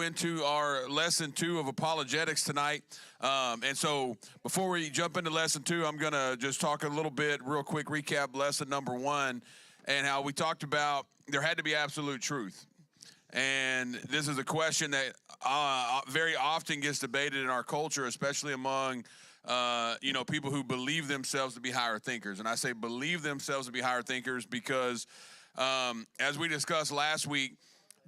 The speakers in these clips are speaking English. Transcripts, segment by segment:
into our lesson 2 of apologetics tonight. And so before we jump into lesson 2, I'm going to just talk a little bit, real quick recap lesson number 1 and how we talked about there had to be absolute truth. And this is a question that very often gets debated in our culture, especially among people who believe themselves to be higher thinkers. And I say believe themselves to be higher thinkers because as we discussed last week,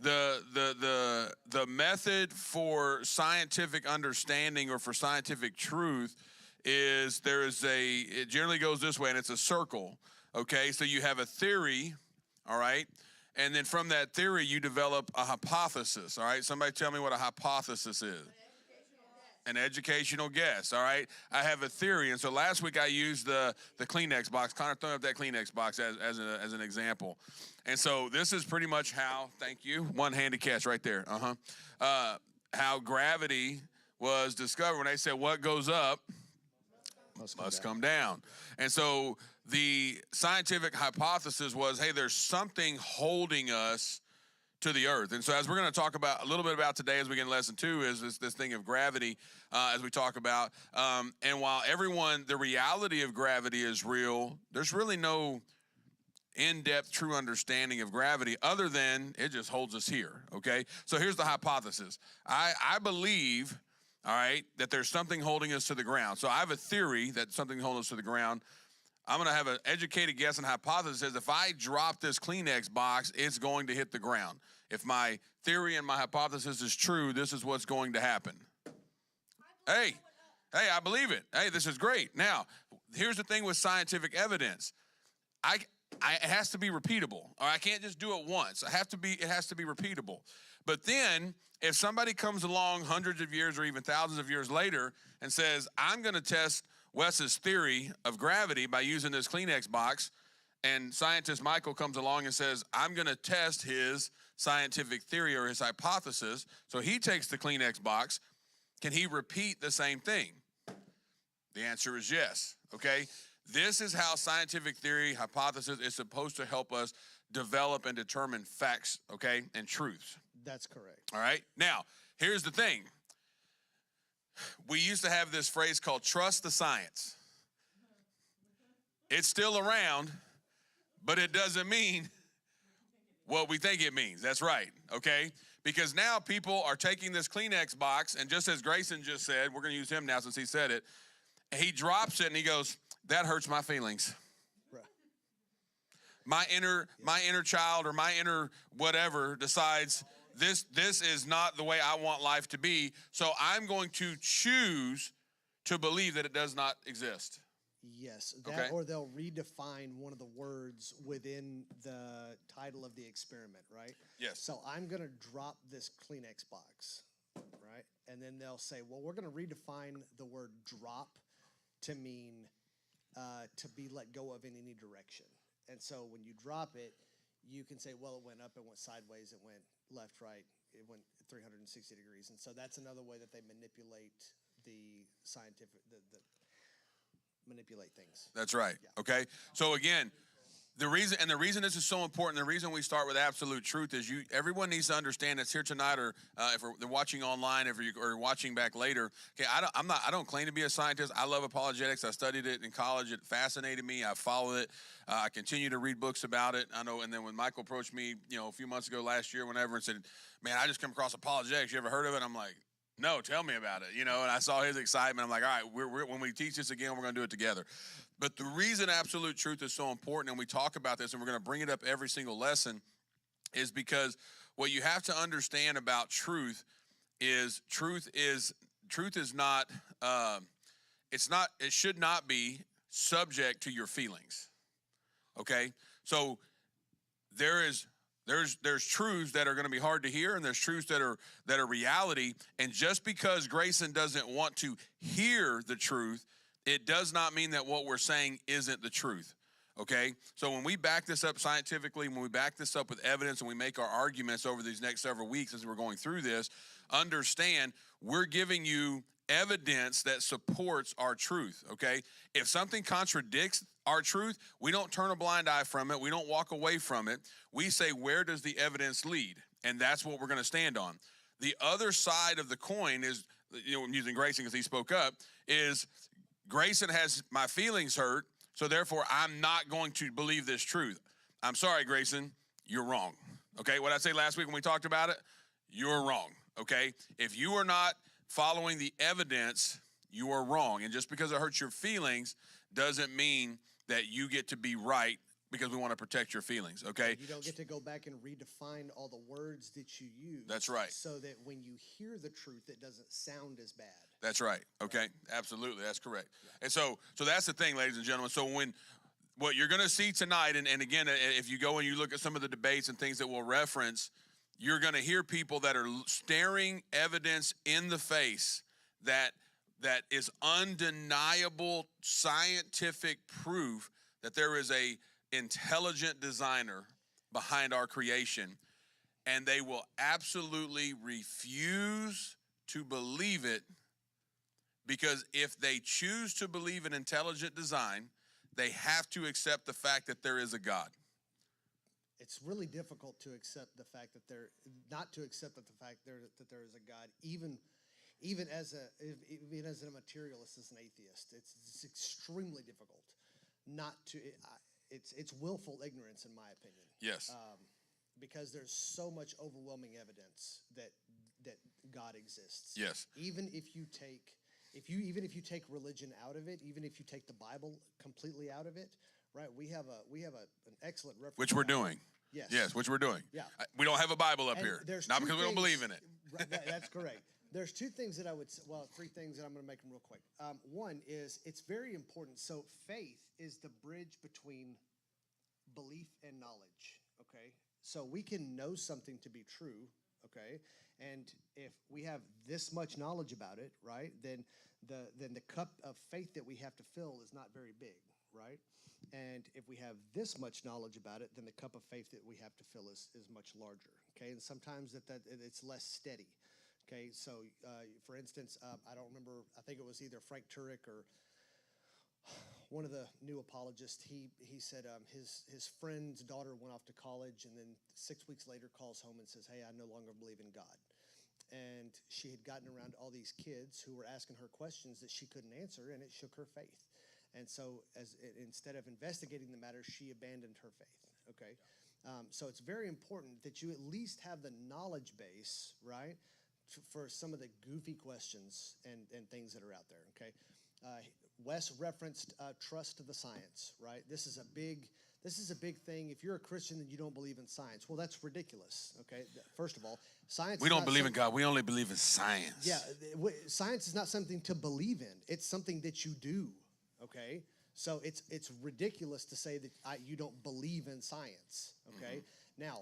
the method for scientific understanding or for scientific truth is it generally goes this way, and it's a circle. Okay, so you have a theory, all right, and then from that theory you develop a hypothesis. All right, somebody tell me what a hypothesis is. An educational guess. All right, I have a theory, and so last week I used the Kleenex box. Connor, throw up that Kleenex box as an example. And so this is pretty much how, thank you, one-handed catch right there, how gravity was discovered when they said what goes up must come down. And so the scientific hypothesis was, hey, there's something holding us to the earth. And so as we're going to talk about a little bit about today as we get in lesson 2 is this thing of gravity as we talk about. And while the reality of gravity is real, there's really no in-depth true understanding of gravity other than it just holds us here, okay? So here's the hypothesis. I believe, all right, that there's something holding us to the ground. So I have a theory that something holding us to the ground. I'm going to have an educated guess and hypothesis says if I drop this Kleenex box, it's going to hit the ground. If my theory and my hypothesis is true, this is what's going to happen. Hey, I believe it. Hey, this is great. Now, here's the thing with scientific evidence. It has to be repeatable, or I can't just do it once. It has to be repeatable. But then, if somebody comes along hundreds of years or even thousands of years later and says, I'm going to test Wes's theory of gravity by using this Kleenex box, and scientist Michael comes along and says, I'm going to test his scientific theory or his hypothesis, so he takes the Kleenex box, can he repeat the same thing? The answer is yes, okay? This is how scientific theory, hypothesis is supposed to help us develop and determine facts, okay, and truths. That's correct. All right? Now, here's the thing. We used to have this phrase called trust the science. It's still around, but it doesn't mean what we think it means. That's right, okay? Because now people are taking this Kleenex box, and just as Grayson just said, we're going to use him now since he said it, he drops it and he goes, that hurts my feelings. Right. My inner child or my inner whatever decides this is not the way I want life to be, so I'm going to choose to believe that it does not exist. Yes, Okay. Or they'll redefine one of the words within the title of the experiment, right? Yes. So I'm going to drop this Kleenex box, right? And then they'll say, well, we're going to redefine the word drop to mean to be let go of in any direction. And so when you drop it, you can say, well, it went up, it went sideways, it went left, right, it went 360 degrees. And so that's another way that they manipulate the scientific, manipulate things. That's right. Yeah. Okay. So again, the reason this is so important, the reason we start with absolute truth is everyone needs to understand that's here tonight, or if they're watching online, or watching back later. Okay, I don't claim to be a scientist. I love apologetics. I studied it in college. It fascinated me. I followed it. I continue to read books about it. I know. And then when Michael approached me, a few months ago, last year, whenever, and said, "Man, I just come across apologetics. You ever heard of it?" I'm like, "No, tell me about it." And I saw his excitement. I'm like, all right, when we teach this again, we're going to do it together. But the reason absolute truth is so important, and we talk about this, and we're going to bring it up every single lesson, is because what you have to understand about truth is not, it should not be subject to your feelings. Okay? So there's truths that are going to be hard to hear, and there's truths that are reality. And just because Grayson doesn't want to hear the truth, it does not mean that what we're saying isn't the truth. Okay? So when we back this up scientifically, when we back this up with evidence, and we make our arguments over these next several weeks as we're going through this, understand we're giving you evidence that supports our truth. Okay? If something contradicts our truth, we don't turn a blind eye from it. We don't walk away from it. We say, where does the evidence lead? And that's what we're going to stand on. The other side of the coin is, I'm using Grayson because he spoke up, is Grayson has my feelings hurt, so therefore I'm not going to believe this truth. I'm sorry, Grayson, you're wrong. Okay, what I say last week when we talked about it, you're wrong. Okay, if you are not following the evidence, you are wrong. And just because it hurts your feelings doesn't mean that you get to be right, because we want to protect your feelings, okay? You don't get to go back and redefine all the words that you use. That's right. So that when you hear the truth, it doesn't sound as bad. That's right, okay? Absolutely, that's correct. Yeah. And so that's the thing, ladies and gentlemen. So what you're going to see tonight, and again, if you go and you look at some of the debates and things that we'll reference, you're going to hear people that are staring evidence in the face that is undeniable scientific proof that there is a intelligent designer behind our creation, and they will absolutely refuse to believe it, because if they choose to believe in intelligent design, they have to accept the fact that there is a God. It's really difficult to accept the fact that there is a God, even as a materialist, as an atheist. It's extremely difficult not to. It's willful ignorance, in my opinion. Yes. Because there's so much overwhelming evidence that God exists. Yes. Even if you take religion out of it, even if you take the Bible completely out of it, right? We have an excellent reference. Which we're doing. Yes. Yes, which we're doing. Yeah. We don't have a Bible up And here. there's Not two because we don't believe in it. Right, that's correct. There's two things that I would say, well, three things that I'm going to make them real quick. One is, it's very important. So faith is the bridge between belief and knowledge, okay? So we can know something to be true, okay? And if we have this much knowledge about it, right, then the cup of faith that we have to fill is not very big, right? And if we have this much knowledge about it, then the cup of faith that we have to fill is much larger, okay? And sometimes that it's less steady. Okay, so for instance, I don't remember, I think it was either Frank Turek or one of the new apologists. He said his friend's daughter went off to college, and then 6 weeks later calls home and says, "Hey, I no longer believe in God." And she had gotten around all these kids who were asking her questions that she couldn't answer, and it shook her faith. And so instead of investigating the matter, she abandoned her faith, okay? So it's very important that you at least have the knowledge base, right, for some of the goofy questions and things that are out there, okay? Wes referenced trust the science, right? This is a big thing. If you're a Christian and you don't believe in science, well, that's ridiculous, okay? First of all, science. We don't believe in God. We only believe in science. Yeah, science is not something to believe in. It's something that you do, okay? So it's ridiculous to say that you don't believe in science, okay? Mm-hmm. Now,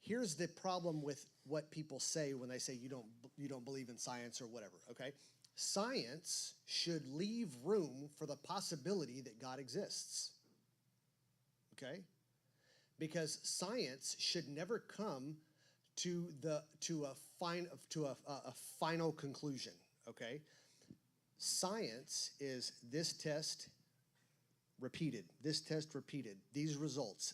here's the problem with what people say when they say you don't believe in science or whatever, okay? Science should leave room for the possibility that God exists, okay? Because science should never come to a final conclusion, okay? Science is this test repeated, these results.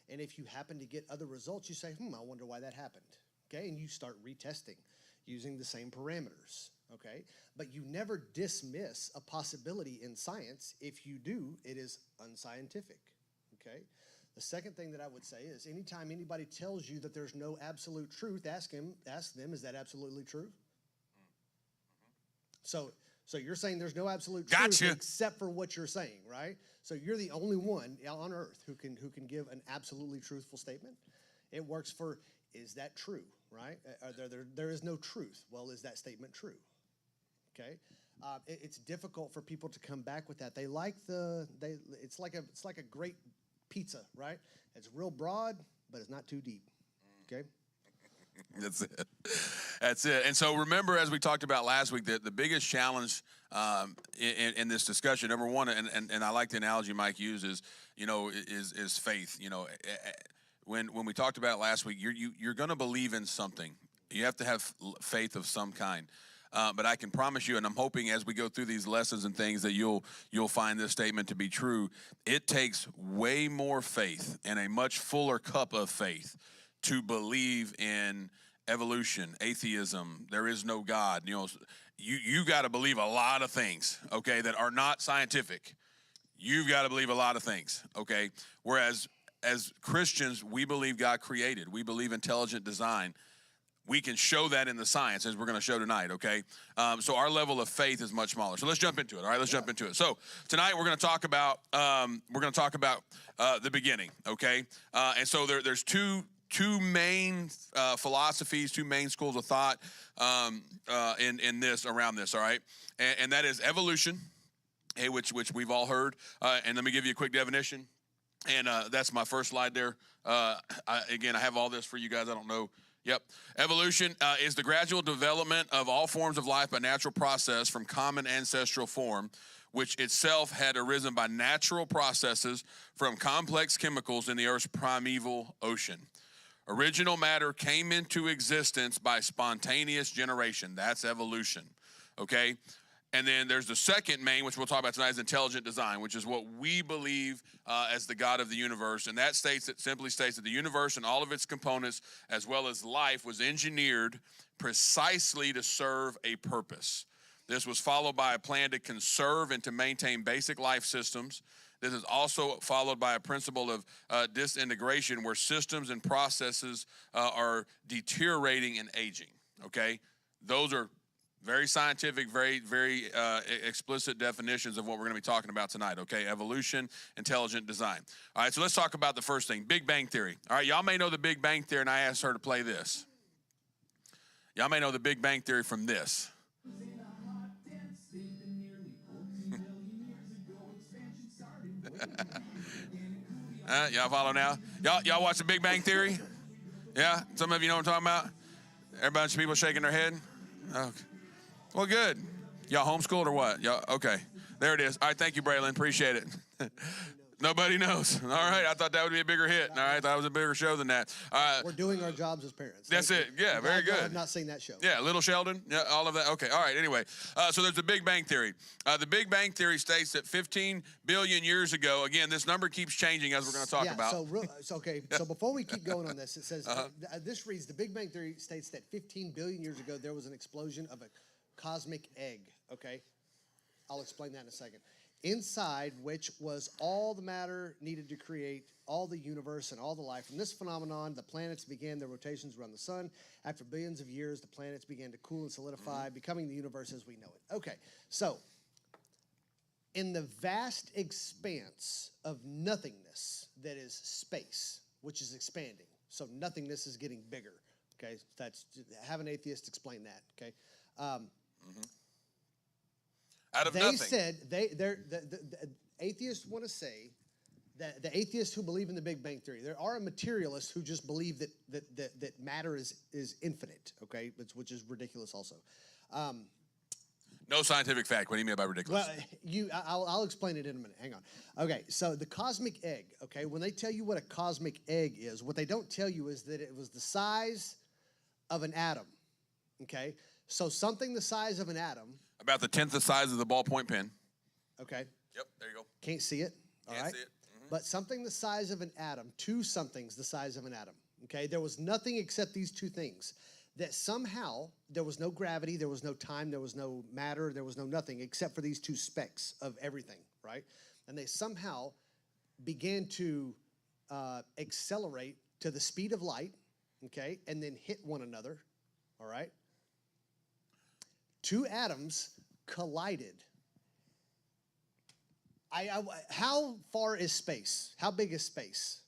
And if you happen to get other results, you say, I wonder why that happened, okay? And you start retesting using the same parameters, okay? But you never dismiss a possibility in science. If you do, it is unscientific, okay? The second thing that I would say is, anytime anybody tells you that there's no absolute truth, ask them, is that absolutely true? So you're saying there's no absolute truth except for what you're saying, right? So you're the only one on earth who can give an absolutely truthful statement. It works for, is that true, right? There is no truth. Well, is that statement true? Okay, it's difficult for people to come back with that. It's like a great pizza, right? It's real broad, but it's not too deep. Okay. That's it. And so remember, as we talked about last week, that the biggest challenge in this discussion, number one, and I like the analogy Mike uses, is faith. When we talked about it last week, you're going to believe in something. You have to have faith of some kind. But I can promise you, and I'm hoping as we go through these lessons and things that you'll find this statement to be true. It takes way more faith and a much fuller cup of faith to believe in evolution, atheism, there is no God. You know, you got to believe a lot of things, okay, that are not scientific. You've got to believe a lot of things, okay? Whereas as Christians, we believe God created. We believe intelligent design. We can show that in the science, as we're going to show tonight, okay? So our level of faith is much smaller. So let's jump into it, all right? Let's jump into it. So tonight we're going to talk about the beginning, okay? And so there's two main philosophies, two main schools of thought in this, around this, all right? And that is evolution, hey, which we've all heard. And let me give you a quick definition. And that's my first slide there. Again, I have all this for you guys. I don't know. Yep. Evolution is the gradual development of all forms of life by natural process from common ancestral form, which itself had arisen by natural processes from complex chemicals in the Earth's primeval ocean. Original matter came into existence by spontaneous generation. That's evolution, okay? And then there's the second main, which we'll talk about tonight, is intelligent design, which is what we believe as the God of the universe. And that simply states that the universe and all of its components, as well as life, was engineered precisely to serve a purpose. This was followed by a plan to conserve and to maintain basic life systems. This is also followed by a principle of disintegration, where systems and processes are deteriorating and aging, okay? Those are very scientific, very explicit definitions of what we're going to be talking about tonight, okay? Evolution, intelligent design. All right, so let's talk about the first thing, Big Bang Theory. All right, y'all may know the Big Bang Theory, and I asked her to play this. Y'all may know the Big Bang Theory from this. Y'all follow now? Y'all watch the Big Bang Theory? Yeah? Some of you know what I'm talking about? Every bunch of people shaking their head? Okay. Well, good. Y'all homeschooled or what? Y'all, okay. There it is. All right, thank you, Braylon. Appreciate it. Nobody knows. All right, I thought that would be a bigger hit. All right, that was a bigger show than that. We're doing our jobs as parents. That's it. Yeah, very good. I've not seen that show. Yeah, Little Sheldon. Yeah, all of that. Okay, all right. Anyway, so there's the Big Bang Theory. The Big Bang Theory states that 15 billion years ago, again, this number keeps changing as we're going to talk about. So before we keep going on this, it says, this reads, the Big Bang Theory states that 15 billion years ago, there was an explosion of a cosmic egg, okay? I'll explain that in a second. Inside which was all the matter needed to create all the universe and all the life. From this phenomenon, the planets began their rotations around the sun. After billions of years, the planets began to cool and solidify, becoming the universe as we know it. Okay, so in the vast expanse of nothingness that is space, which is expanding, so nothingness is getting bigger, okay? That's, have an atheist explain that, okay? Out of they nothing. said, the atheists want to say that the atheists who believe in the Big Bang Theory, there are materialists who just believe that matter is infinite, okay, which is ridiculous also. No scientific fact. What do you mean by ridiculous? Well, I'll explain it in a minute. Hang on. Okay, so the cosmic egg, okay, when they tell you what a cosmic egg is, what they don't tell you is that it was the size of an atom, okay? So something the size of an atom. About the 10th the size of the ballpoint pen. Okay. Yep, there you go. Can't see it. All right. Can't see it. But something the size of an atom, two somethings the size of an atom. Okay. There was nothing except these two things. That somehow there was no gravity, there was no time, there was no matter, there was no nothing except for these two specks of everything, right? And they somehow began to accelerate to the speed of light, okay, and then hit one another, all right? Two atoms collided. How far is space? How big is space?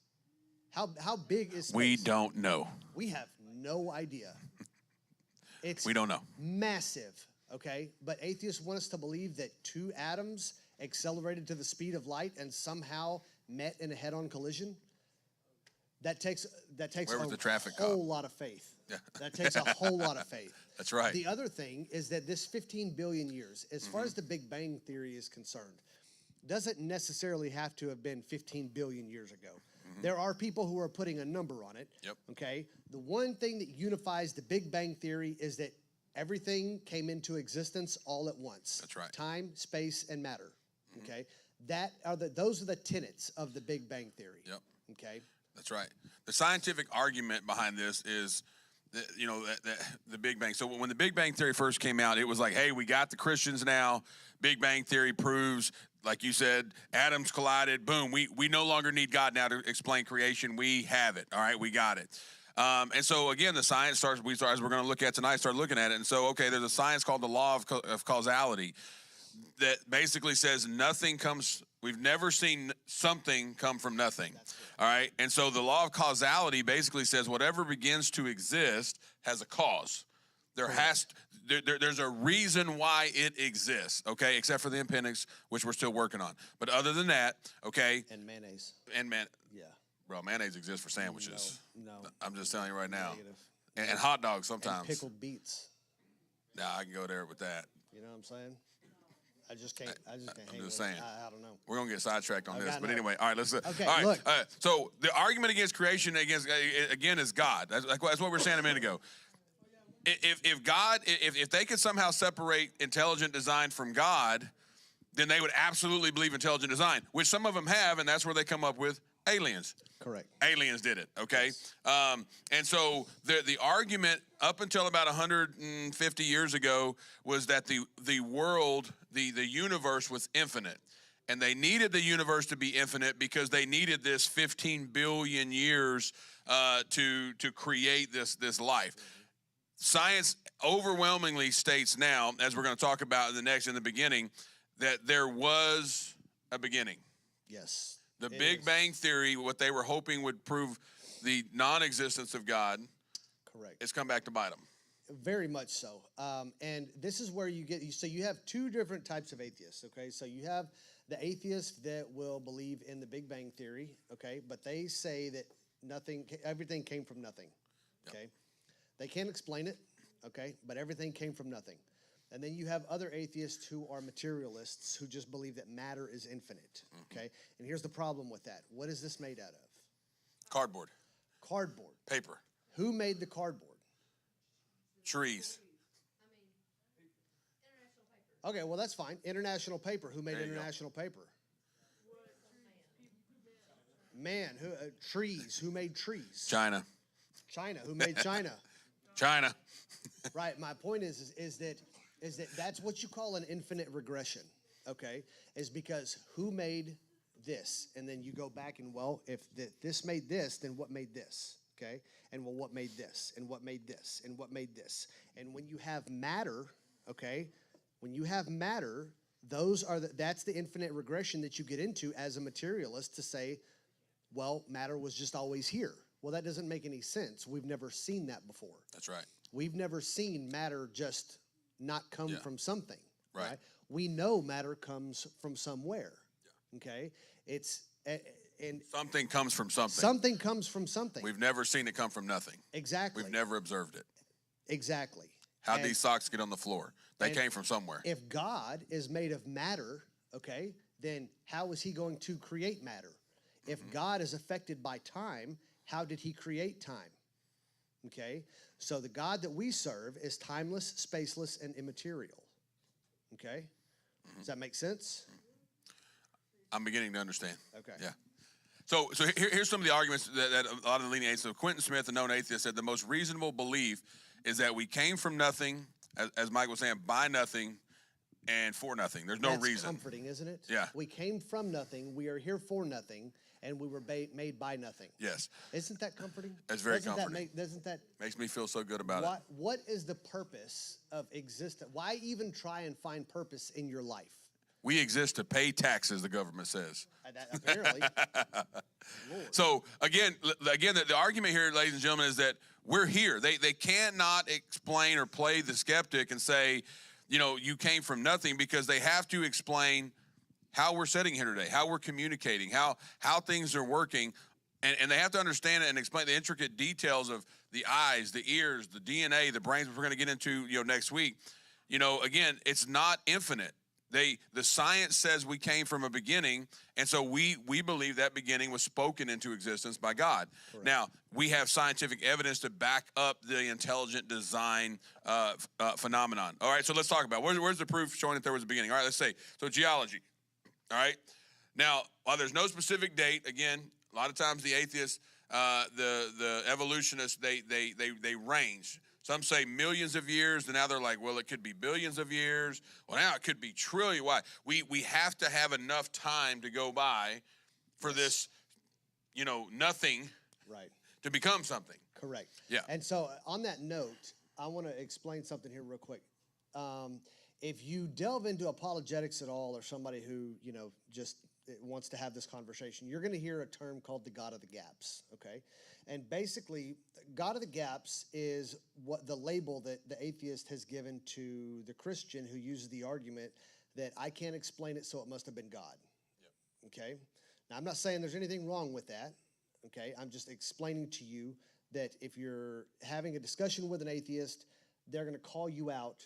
How big is space? We don't know. We have no idea. We don't know. Massive, okay? But atheists want us to believe that two atoms accelerated to the speed of light and somehow met in a head-on collision. That takes Where was the traffic whole lot of faith. Yeah. That takes a whole lot of faith. That's right. The other thing is that this 15 billion years, as far as the Big Bang Theory is concerned, doesn't necessarily have to have been 15 billion years ago. There are people who are putting a number on it. Yep. Okay. The one thing that unifies the Big Bang Theory is that everything came into existence all at once. That's right. Time, space, and matter. Okay. Those are the tenets of the Big Bang Theory. Yep. Okay. That's right. The scientific argument behind this is the Big Bang. So when the Big Bang Theory first came out, it was like, hey, we got the Christians now. Big Bang Theory proves, like you said, atoms collided. Boom. We no longer need God now to explain creation. We have it. All right, we got it. And so again, the science starts. As we're going to look at tonight, start looking at it. And so, okay, there's a science called the law of causality that basically says nothing comes. We've never seen something come from nothing. All right. And so the law of causality basically says whatever begins to exist has a cause. There's a reason why it exists. Okay. Except for the appendix, which we're still working on. But other than that, okay. And mayonnaise. Yeah. Bro, mayonnaise exists for sandwiches. No. I'm just telling you right now. Negative. And hot dogs sometimes. And pickled beets. Nah, I can go there with that. You know what I'm saying? I just can't I'm hang just with saying. it. I don't know. We're gonna get sidetracked on this, got but no. anyway, all right. Let's. Okay, all right. look. So the argument against creation again is God. That's what we were saying a minute ago. If they could somehow separate intelligent design from God, then they would absolutely believe intelligent design, which some of them have, and that's where they come up with aliens. Correct. Aliens did it, okay? And so the argument up until about 150 years ago was that the world, the universe was infinite. And they needed the universe to be infinite because they needed this 15 billion years to create this life. Science overwhelmingly states now, as we're going to talk about in the beginning, that there was a beginning. Yes. The Big Bang Theory, what they were hoping would prove the non-existence of God, Correct. it's come back to bite them. Very much so. And this is where you get, so you have two different types of atheists, okay? So you have the atheists that will believe in the Big Bang Theory, okay? But they say that everything came from nothing, okay? Yep. They can't explain it, okay? But everything came from nothing. And then you have other atheists who are materialists who just believe that matter is infinite, okay? And here's the problem with that. What is this made out of? Cardboard. Cardboard. Paper. Who made the cardboard? Trees. Okay, well, that's fine. International paper. Who made There you international paper? Man. Trees. Who made trees? China. China. Who made China? China. Right. My point is that that's what you call an infinite regression, okay? Is because who made this? And then you go back and, well, if this made this, then what made this, okay? And, well, what made this? And what made this? And what made this? And when you have matter, okay, when you have matter, that's the infinite regression that you get into as a materialist to say, well, matter was just always here. Well, that doesn't make any sense. We've never seen that before. That's right. We've never seen matter just not come from something. Right. We know matter comes from somewhere. Yeah. Okay. And something comes from something. Something comes from something. We've never seen it come from nothing. Exactly. We've never observed it. Exactly. How'd these socks get on the floor? They came from somewhere. If God is made of matter, okay, then how is he going to create matter? If God is affected by time, how did he create time? Okay, so the God that we serve is timeless, spaceless, and immaterial. Okay, does that make sense? I'm beginning to understand. Okay. Yeah. So here's some of the arguments that a lot of the leading atheists. So Quentin Smith, a known atheist, said the most reasonable belief is that we came from nothing, as Mike was saying, by nothing and for nothing. There's no reason. That's comforting, isn't it? Yeah. We came from nothing. We are here for nothing. And we were made by nothing. Yes. Isn't that comforting? That's very comforting. Doesn't that makes me feel so good about it? What is the purpose of existence? Why even try and find purpose in your life? We exist to pay taxes, the government says. Apparently. So again, the argument here, ladies and gentlemen, is that we're here. They cannot explain or play the skeptic and say, you came from nothing, because they have to explain how we're sitting here today, how we're communicating, how things are working, and they have to understand it and explain the intricate details of the eyes, the ears, the DNA, the brains, which we're going to get into next week. Again, it's not infinite. The science says we came from a beginning, and so we believe that beginning was spoken into existence by God. Correct. Now, we have scientific evidence to back up the intelligent design phenomenon. All right, so let's talk about where's the proof showing that there was a beginning. All right, let's say, so geology. All right. Now, while there's no specific date, again, a lot of times the atheists, The evolutionists they range. Some say millions of years, and now they're like, well, it could be billions of years. Well, now it could be trillion. Why? We have to have enough time to go by for this, nothing Right. to become something. Correct. Yeah. And so on that note, I want to explain something here real quick. If you delve into apologetics at all, or somebody who, just wants to have this conversation, you're going to hear a term called the God of the gaps, okay? And basically, God of the gaps is what the label that the atheist has given to the Christian who uses the argument that I can't explain it, so it must have been God. Yep. Okay? Now, I'm not saying there's anything wrong with that, okay? I'm just explaining to you that if you're having a discussion with an atheist, they're going to call you out.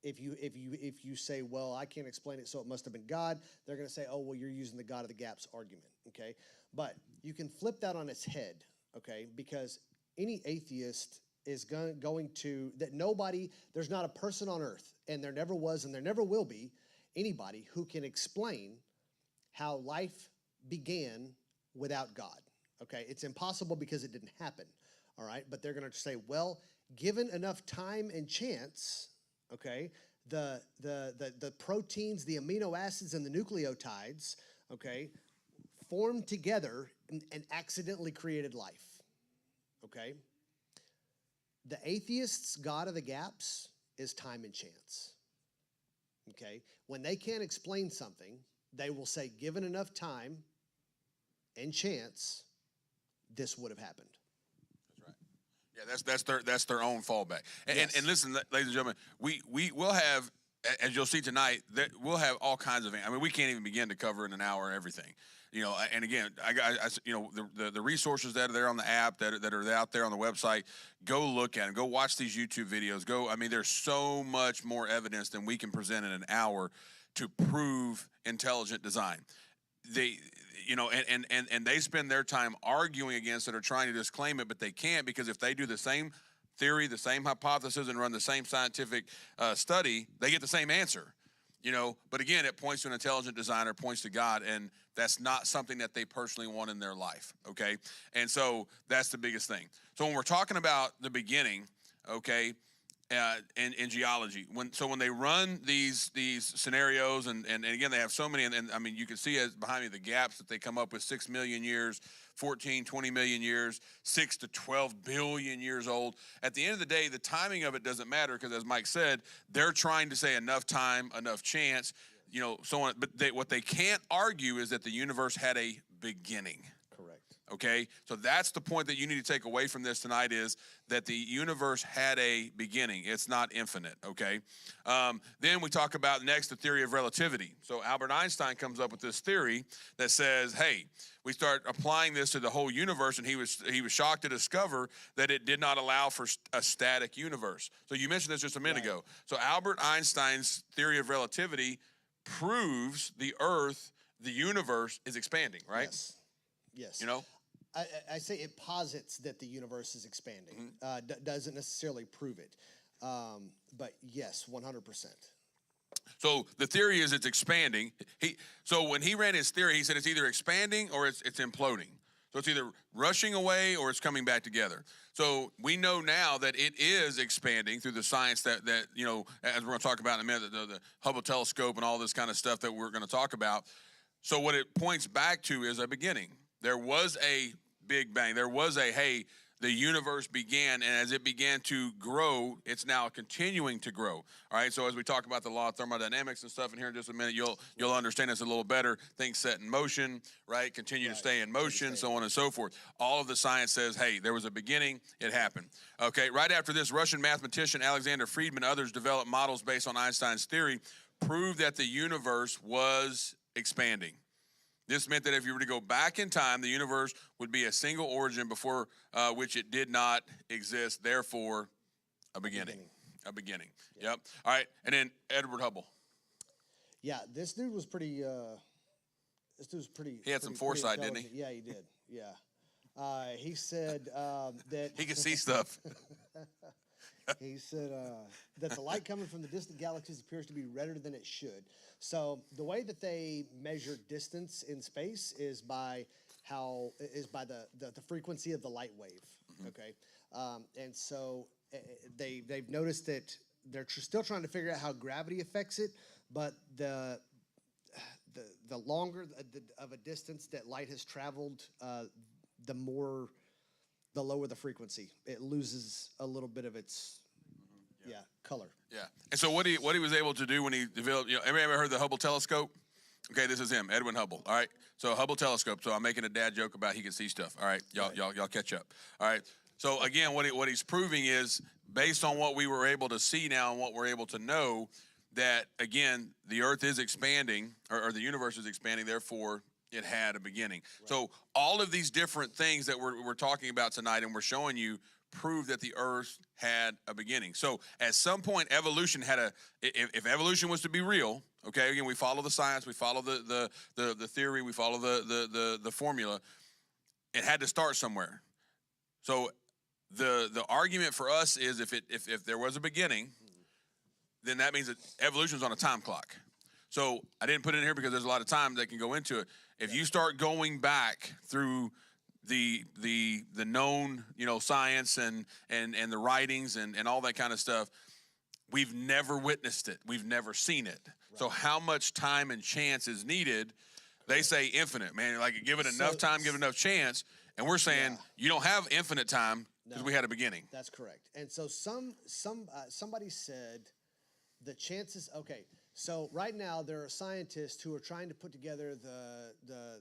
If you say, well, I can't explain it, so it must have been God, they're going to say, oh, well, you're using the God of the gaps argument, okay? But you can flip that on its head, okay? Because any atheist is going to, there's not a person on earth, and there never was and there never will be anybody who can explain how life began without God, okay? It's impossible because it didn't happen, all right? But they're going to say, well, given enough time and chance, okay, the proteins, the amino acids, and the nucleotides, okay, formed together and accidentally created life, okay? The atheist's God of the gaps is time and chance, okay? When they can't explain something, they will say, given enough time and chance, this would have happened. Yeah, that's their own fallback. And, Yes. and listen, ladies and gentlemen, we will have, as you'll see tonight, that we'll have all kinds of. I mean, we can't even begin to cover in an hour everything. And again, the resources that are there on the app, that are out there on the website, go look at them. Go watch these YouTube videos. There's so much more evidence than we can present in an hour to prove intelligent design. And they spend their time arguing against it or trying to disclaim it, but they can't, because if they do the same theory, the same hypothesis, and run the same scientific study, they get the same answer. But again, it points to an intelligent designer, points to God, and that's not something that they personally want in their life, okay? And so that's the biggest thing. So when we're talking about the beginning, okay, in geology, when they run these scenarios, and again, they have so many, and I mean, you can see as behind me the gaps that they come up with: 6 million years, 14, 20 million years, 6 to 12 billion years old. At the end of the day, the timing of it doesn't matter, because as Mike said, they're trying to say enough time, enough chance, so on. But what they can't argue is that the universe had a beginning. Okay, so that's the point that you need to take away from this tonight, is that the universe had a beginning. It's not infinite, okay? Then we talk about next the theory of relativity. So Albert Einstein comes up with this theory that says, hey, we start applying this to the whole universe, and he was shocked to discover that it did not allow for a static universe. So you mentioned this just a minute ago. So Albert Einstein's theory of relativity proves the Earth, the universe, is expanding, right? Yes. I say it posits that the universe is expanding. Doesn't necessarily prove it. But yes, 100%. So the theory is it's expanding. So when he ran his theory, he said it's either expanding or it's imploding. So it's either rushing away or it's coming back together. So we know now that it is expanding through the science that as we're going to talk about in a minute, the Hubble telescope and all this kind of stuff that we're going to talk about. So what it points back to is a beginning. There was a Big Bang. There was the universe began, and as it began to grow, it's now continuing to grow. All right, so as we talk about the law of thermodynamics and stuff in here in just a minute, you'll understand this a little better. Things set in motion, right, continue to stay in motion, so on and so forth. All of the science says, hey, there was a beginning, it happened. Okay, right after this, Russian mathematician Alexander Friedman and others developed models based on Einstein's theory, proved that the universe was expanding. This meant that if you were to go back in time, the universe would be a single origin before which it did not exist, therefore a beginning. A beginning. Yep. All right, and then Edward Hubble. Yeah, this dude was pretty. He had some foresight, didn't he? Yeah, he did. Yeah. He said that he could see stuff. He said that the light coming from the distant galaxies appears to be redder than it should. So the way that they measure distance in space is by how is by the frequency of the light wave. Okay, and so they've noticed that they're still trying to figure out how gravity affects it, but the longer of a distance that light has traveled, the lower the frequency. It loses a little bit of its color. Yeah. And so what he was able to do when he developed, everybody ever heard the Hubble telescope? Okay, this is him, Edwin Hubble. All right. So Hubble telescope. So I'm making a dad joke about he can see stuff. All right. Y'all catch up. All right. So again, what he's proving is based on what we were able to see now and what we're able to know, that again, the earth is expanding or the universe is expanding, therefore it had a beginning. Right. So all of these different things that we're talking about tonight and we're showing you prove that the earth had a beginning. So at some point, evolution had if evolution was to be real, okay, again, we follow the science, we follow the theory, we follow the formula, it had to start somewhere. So the argument for us is if there was a beginning, then that means that evolution is on a time clock. So I didn't put it in here because there's a lot of time that can go into it. If you start going back through the known, science and the writings and all that kind of stuff, we've never witnessed it. We've never seen it. Right. So how much time and chance is needed? They say infinite, man. Like, give it enough time, give it enough chance. And we're saying you don't have infinite time because we had a beginning. That's correct. And so somebody said the chances. Okay, so right now there are scientists who are trying to put together the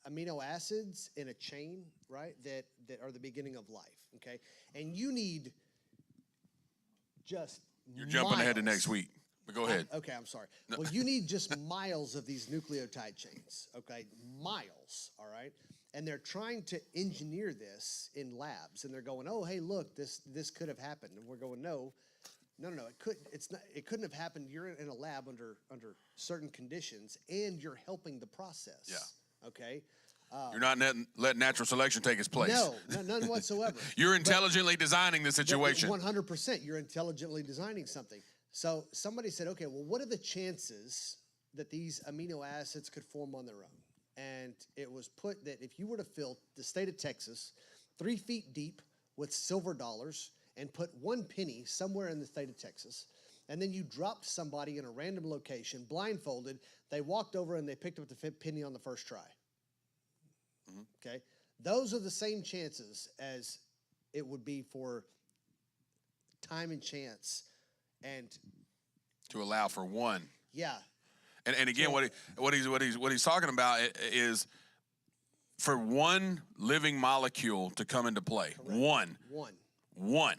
amino acids in a chain, right? That are the beginning of life. Okay, and you need just you're jumping ahead to next week. But go ahead. Okay, I'm sorry. No. Well, you need just miles of these nucleotide chains. Okay, miles. All right. And they're trying to engineer this in labs, and they're going, "Oh, hey, look, this could have happened." And we're going, "No, it couldn't. It's not. It couldn't have happened. You're in a lab under certain conditions, and you're helping the process." Yeah. Okay. You're not letting natural selection take its place. No, none whatsoever. You're intelligently designing the situation. 100%. You're intelligently designing something. So somebody said, "Okay, well, what are the chances that these amino acids could form on their own?" And it was put that if you were to fill the state of Texas 3 feet deep with silver dollars and put 1 penny somewhere in the state of Texas, and then you dropped somebody in a random location, blindfolded, they walked over and they picked up the penny on the first try. Mm-hmm. Okay? Those are the same chances as it would be for time and chance and to allow for one. Yeah. And again, what he's talking about is for one living molecule to come into play. Correct. One.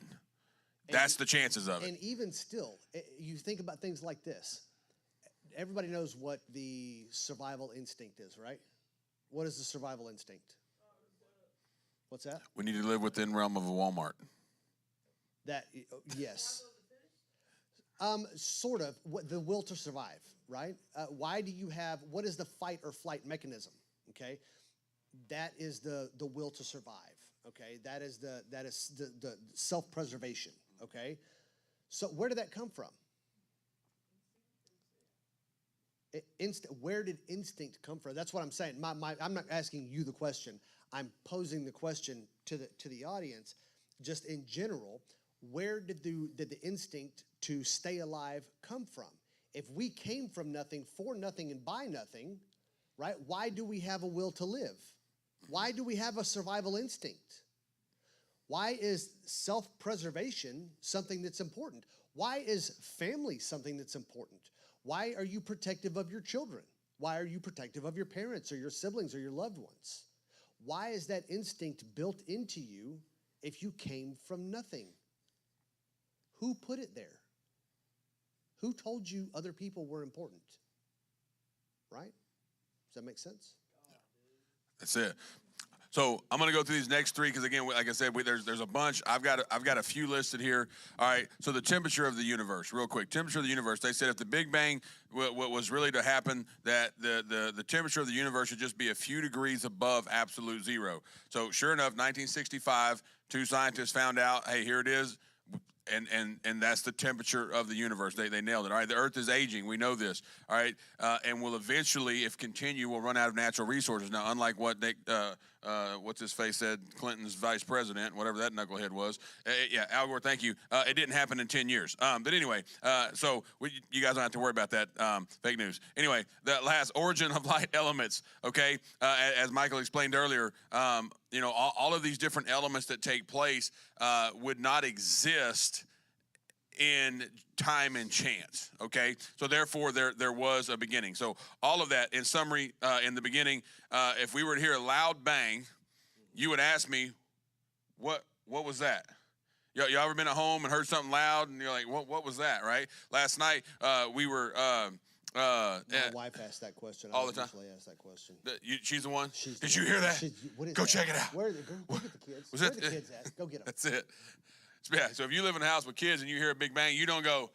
That's the chances of it. And even still, you think about things like this. Everybody knows what the survival instinct is, right? What is the survival instinct? What's that? We need to live within realm of a Walmart. Yes. Sort of. The will to survive, right? Why do you have, what is the fight or flight mechanism? Okay. That is the will to survive. Okay. That is the self-preservation. Okay. So where did that come from? Where did instinct come from? That's what I'm saying. I'm not asking you the question. I'm posing the question to the audience. Just in general, where did the instinct to stay alive come from? If we came from nothing, for nothing, and by nothing, right? Why do we have a will to live? Why do we have a survival instinct? Why is self-preservation something that's important? Why is family something that's important? Why are you protective of your children? Why are you protective of your parents or your siblings or your loved ones? Why is that instinct built into you if you came from nothing? Who put it there? Who told you other people were important? Right? Does that make sense? That's it. So I'm going to go through these next three because, again, like I said, there's a bunch. I've got a few listed here. All right. So the temperature of the universe, real quick. Temperature of the universe. They said if the Big Bang was really to happen, that the temperature of the universe should just be a few degrees above absolute zero. So sure enough, 1965, two scientists found out, hey, here it is. and that's the temperature of the universe. They nailed it. All right, the Earth is aging. We know this. All right, and will eventually, if continue, will run out of natural resources. Now, unlike what what's his face said, Clinton's vice president, whatever that knucklehead was. Yeah, Al Gore. Thank you. It didn't happen in 10 years. But anyway, so you guys don't have to worry about that fake news. Anyway, the last origin of light elements. Okay, as Michael explained earlier. You know, all of these different elements that take place would not exist in time and chance, okay? So therefore, there was a beginning. So all of that, in summary, in the beginning, if we were to hear a loud bang, you would ask me, what was that? Y'all ever been at home and heard something loud, and you're like, what was that, right? Last night, we were... My wife asked that question. All the time. Asked that question. She's the one. Did you hear that? Go check it out. Go get the kids. Where the kids at? Go get them. That's it. Yeah. So if you live in a house with kids and you hear a big bang, you don't go,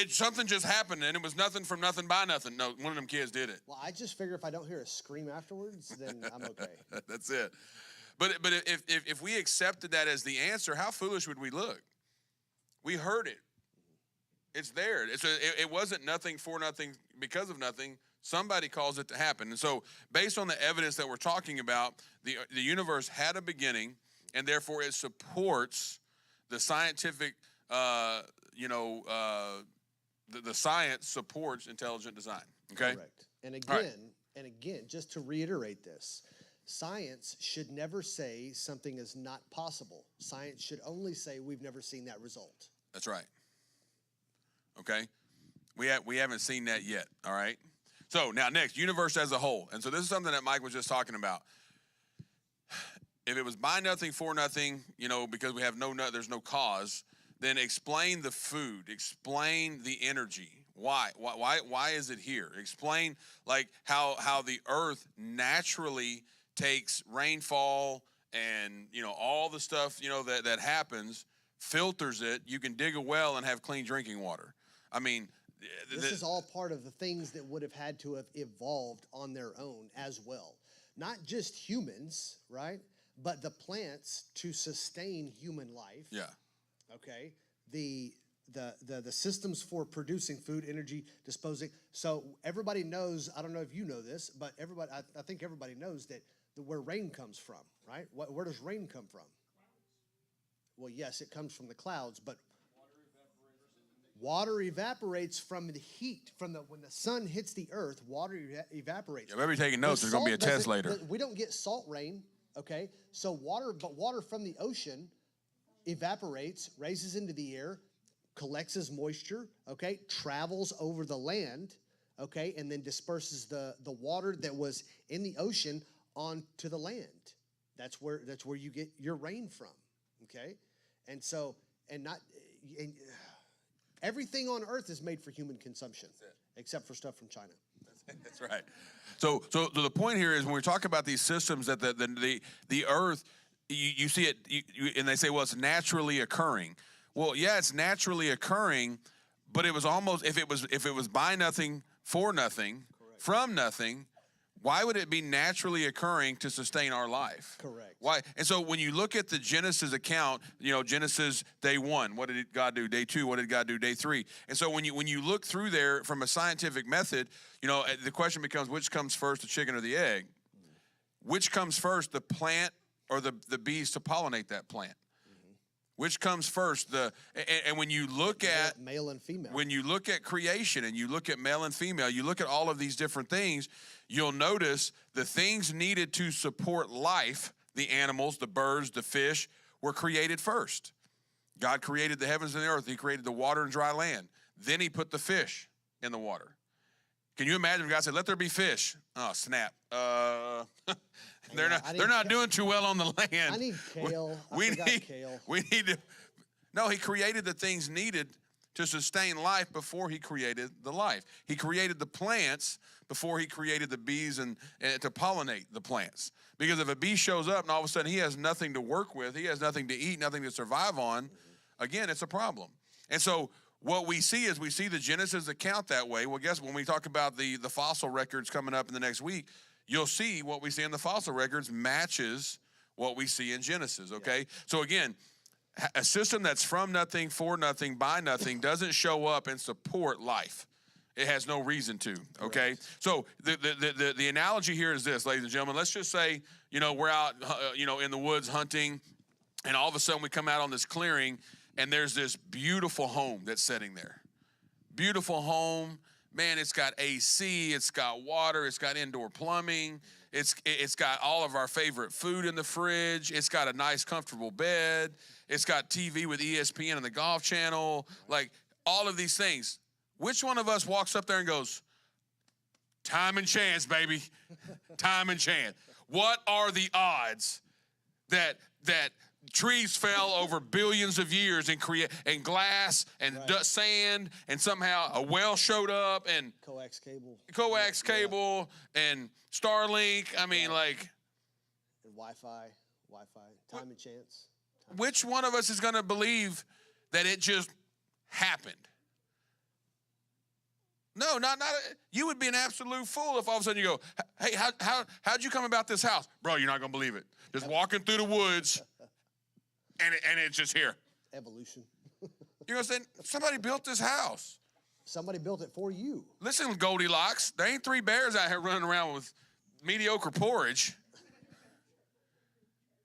something just happened and it was nothing from nothing by nothing. No, one of them kids did it. Well, I just figure if I don't hear a scream afterwards, then I'm okay. That's it. But if we accepted that as the answer, how foolish would we look? We heard it. It's there. It wasn't nothing for nothing because of nothing. Somebody caused it to happen. And so based on the evidence that we're talking about, the universe had a beginning, and therefore it supports the scientific, the science supports intelligent design. Okay? Correct. And again, just to reiterate this, science should never say something is not possible. Science should only say we've never seen that result. That's right. Okay, we haven't seen that yet. All right. So now next, universe as a whole, and so this is something that Mike was just talking about. If it was by nothing for nothing, because we have there's no cause, then explain the food, explain the energy. Why is it here? Explain like how the earth naturally takes rainfall and all the stuff that happens, filters it. You can dig a well and have clean drinking water. I mean, this is all part of the things that would have had to have evolved on their own as well. Not just humans, right? But the plants to sustain human life. Yeah. Okay. The systems for producing food, energy, disposing. So everybody knows, I don't know if you know this, but I think everybody knows that where rain comes from, right? Where does rain come from? Well, yes, it comes from the clouds, but water evaporates from the heat, when the sun hits the earth, water evaporates. Yeah, if you're taking notes, there's going to be a test later. We don't get salt rain, okay? So water from the ocean evaporates, raises into the air, collects as moisture, okay? Travels over the land, okay? And then disperses the water that was in the ocean onto the land. That's where you get your rain from, okay? And so, everything on earth is made for human consumption, except for stuff from China. That's right. So the point here is when we talk about these systems that the earth, you see it, and they say, well, it's naturally occurring. Well, yeah, it's naturally occurring, but it was almost if it was by nothing, for nothing, correct, from nothing. Why would it be naturally occurring to sustain our life? Correct. Why? And so when you look at the Genesis account, Genesis day 1, what did God do? Day 2, what did God do? Day 3. And so when you look through there from a scientific method, the question becomes, which comes first, the chicken or the egg? Which comes first, the plant or the bees to pollinate that plant? Which comes first? And when you look at male and female, when you look at creation and you look at male and female, you look at all of these different things, you'll notice the things needed to support life, the animals, the birds, the fish, were created first. God created the heavens and the earth. He created the water and dry land. Then he put the fish in the water. Can you imagine if God said, "Let there be fish"? Oh, snap. They're not doing too well on the land. I need kale. Kale. We need to. No, he created the things needed to sustain life before he created the life. He created the plants before he created the bees and to pollinate the plants. Because if a bee shows up and all of a sudden he has nothing to work with, he has nothing to eat, nothing to survive on, again, it's a problem. And so what we see is we see the Genesis account that way. Well, guess when we talk about the fossil records coming up in the next week, you'll see what we see in the fossil records matches what we see in Genesis, okay? Yeah. So again, a system that's from nothing, for nothing, by nothing doesn't show up and support life. It has no reason to, okay? Correct. So the analogy here is this, ladies and gentlemen. Let's just say, we're out, in the woods hunting, and all of a sudden we come out on this clearing, and there's this beautiful home that's sitting there. Beautiful home. Man, it's got AC, it's got water, it's got indoor plumbing, it's got all of our favorite food in the fridge, it's got a nice, comfortable bed, it's got TV with ESPN and the Golf Channel, like all of these things. Which one of us walks up there and goes, time and chance, baby, time and chance? What are the odds that trees fell over billions of years and glass and sand, and somehow a well showed up and coax cable and Starlink? I mean, like, and Wi-Fi, time and chance. Which one of us is going to believe that it just happened? No, not you would be an absolute fool if all of a sudden you go, hey, how'd you come about this house? Bro, you're not going to believe it. Just walking through the woods, and it's just here. Evolution. You're going to say, somebody built this house. Somebody built it for you. Listen, Goldilocks, there ain't 3 bears out here running around with mediocre porridge.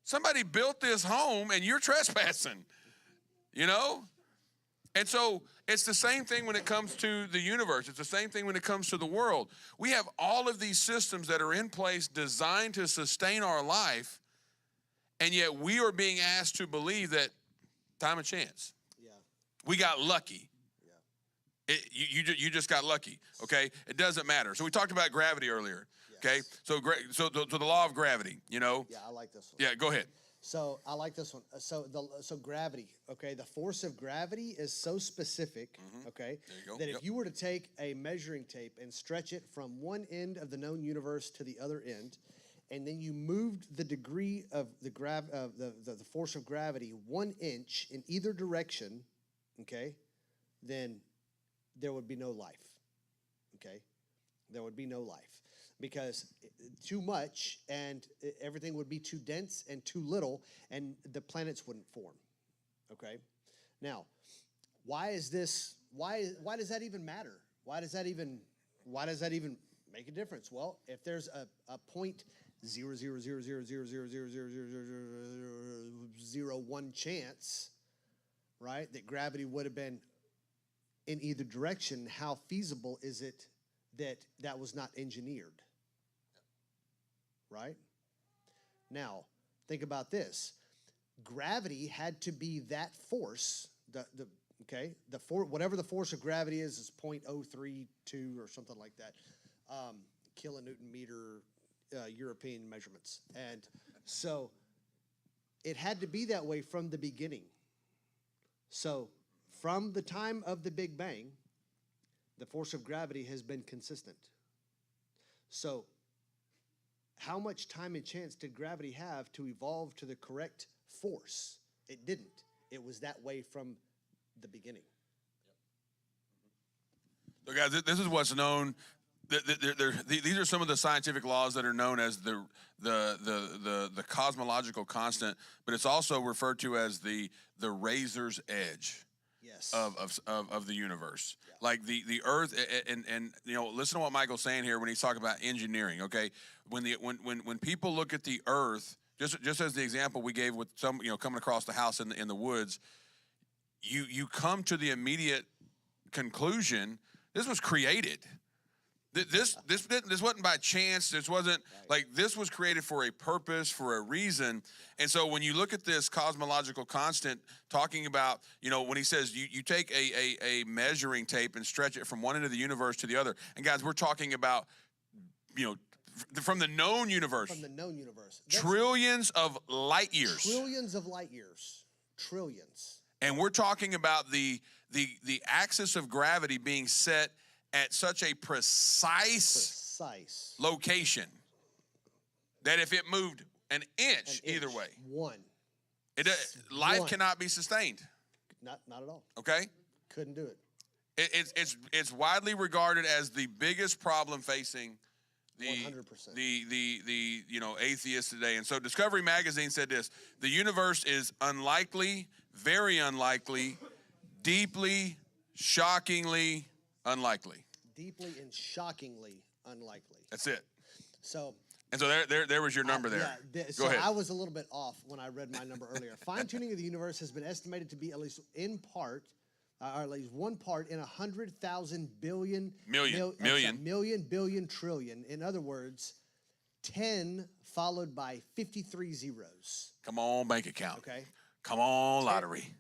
Somebody built this home, and you're trespassing, And so it's the same thing when it comes to the universe. It's the same thing when it comes to the world. We have all of these systems that are in place designed to sustain our life, and yet we are being asked to believe that time and chance. Yeah. We got lucky. Yeah. You just got lucky, okay? It doesn't matter. So we talked about gravity earlier, okay? So the law of gravity, Yeah, I like this one. Yeah, go ahead. So I like this one. So gravity, okay? The force of gravity is so specific, okay, There you go. that if you were to take a measuring tape and stretch it from one end of the known universe to the other end, and then you moved the degree of the force of gravity 1 inch in either direction, okay, then there would be no life, okay? There would be no life. Because too much and everything would be too dense and too little, and the planets wouldn't form. Okay? Now, why is this? Why does that even matter? Why does that even make a difference? Well, if there's a point 0.00000000001 chance, right, that gravity would have been in either direction, how feasible is it that was not engineered? Right? Now, think about this. Gravity had to be that force, whatever the force of gravity is 0.032 or something like that, kilonewton meter European measurements. And so it had to be that way from the beginning. So from the time of the Big Bang, the force of gravity has been consistent. So how much time and chance did gravity have to evolve to the correct force? It didn't. It was that way from the beginning. So, guys, this is what's known. These are some of the scientific laws that are known as the cosmological constant, but it's also referred to as the razor's edge. Yes. Of the universe. Yeah. Like the Earth, and listen to what Michael's saying here when he's talking about engineering. Okay, when people look at the Earth, just as the example we gave with some coming across the house in the woods, you come to the immediate conclusion: this was created. This wasn't by chance. This wasn't like this was created for a purpose, for a reason. And so when you look at this cosmological constant, talking about, when he says you take a measuring tape and stretch it from one end of the universe to the other. And guys, we're talking about, from the known universe. From the known universe. Trillions of light years. Trillions of light years. Trillions. And we're talking about the axis of gravity being set at such a precise location that if it moved an inch either way, life cannot be sustained. Not at all. Okay? Couldn't do it. It's widely regarded as the biggest problem facing the 100%. the atheists today. And so Discovery Magazine said this: the universe is unlikely, very unlikely, deeply, shockingly unlikely. Deeply and shockingly unlikely. That's it. So. And so there was your number there. Yeah, Go so ahead. I was a little bit off when I read my number earlier. Fine-tuning of the universe has been estimated to be at least in part, or at least one part in 100,000 billion, million, billion, trillion. In other words, 10 followed by 53 zeros. Come on, bank account. Okay. Come on, lottery.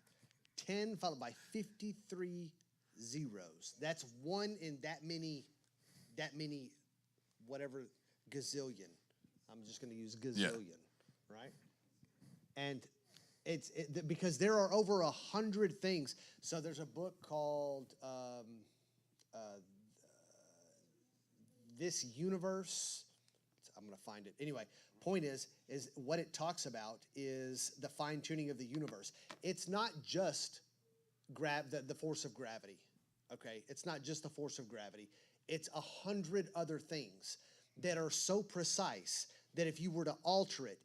10 followed by 53 zeros. That's one in that many, whatever, gazillion. I'm just going to use gazillion, right? And because there are over 100 things. So there's a book called This Universe. I'm going to find it. Anyway, point is what it talks about is the fine-tuning of the universe. It's not just the force of gravity, okay? It's not just the force of gravity. It's 100 other things that are so precise that if you were to alter it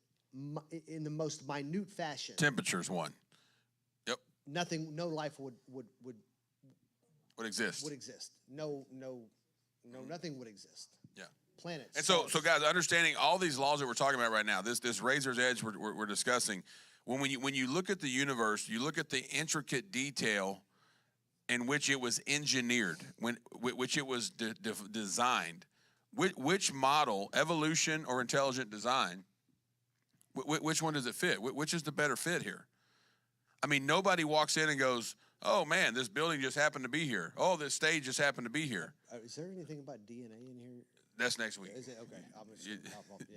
in the most minute fashion, Temperature's one. Yep. no life would exist. No, nothing would exist. Yeah. Planets. And so guys, understanding all these laws that we're talking about right now, this razor's edge we're discussing, when you look at the universe, you look at the intricate detail in which it was engineered, which it was designed. Which model, evolution or intelligent design, which one does it fit? Which is the better fit here? I mean, nobody walks in and goes, oh, man, this building just happened to be here. Oh, this stage just happened to be here. Is there anything about DNA in here? That's next week. Is it? Okay.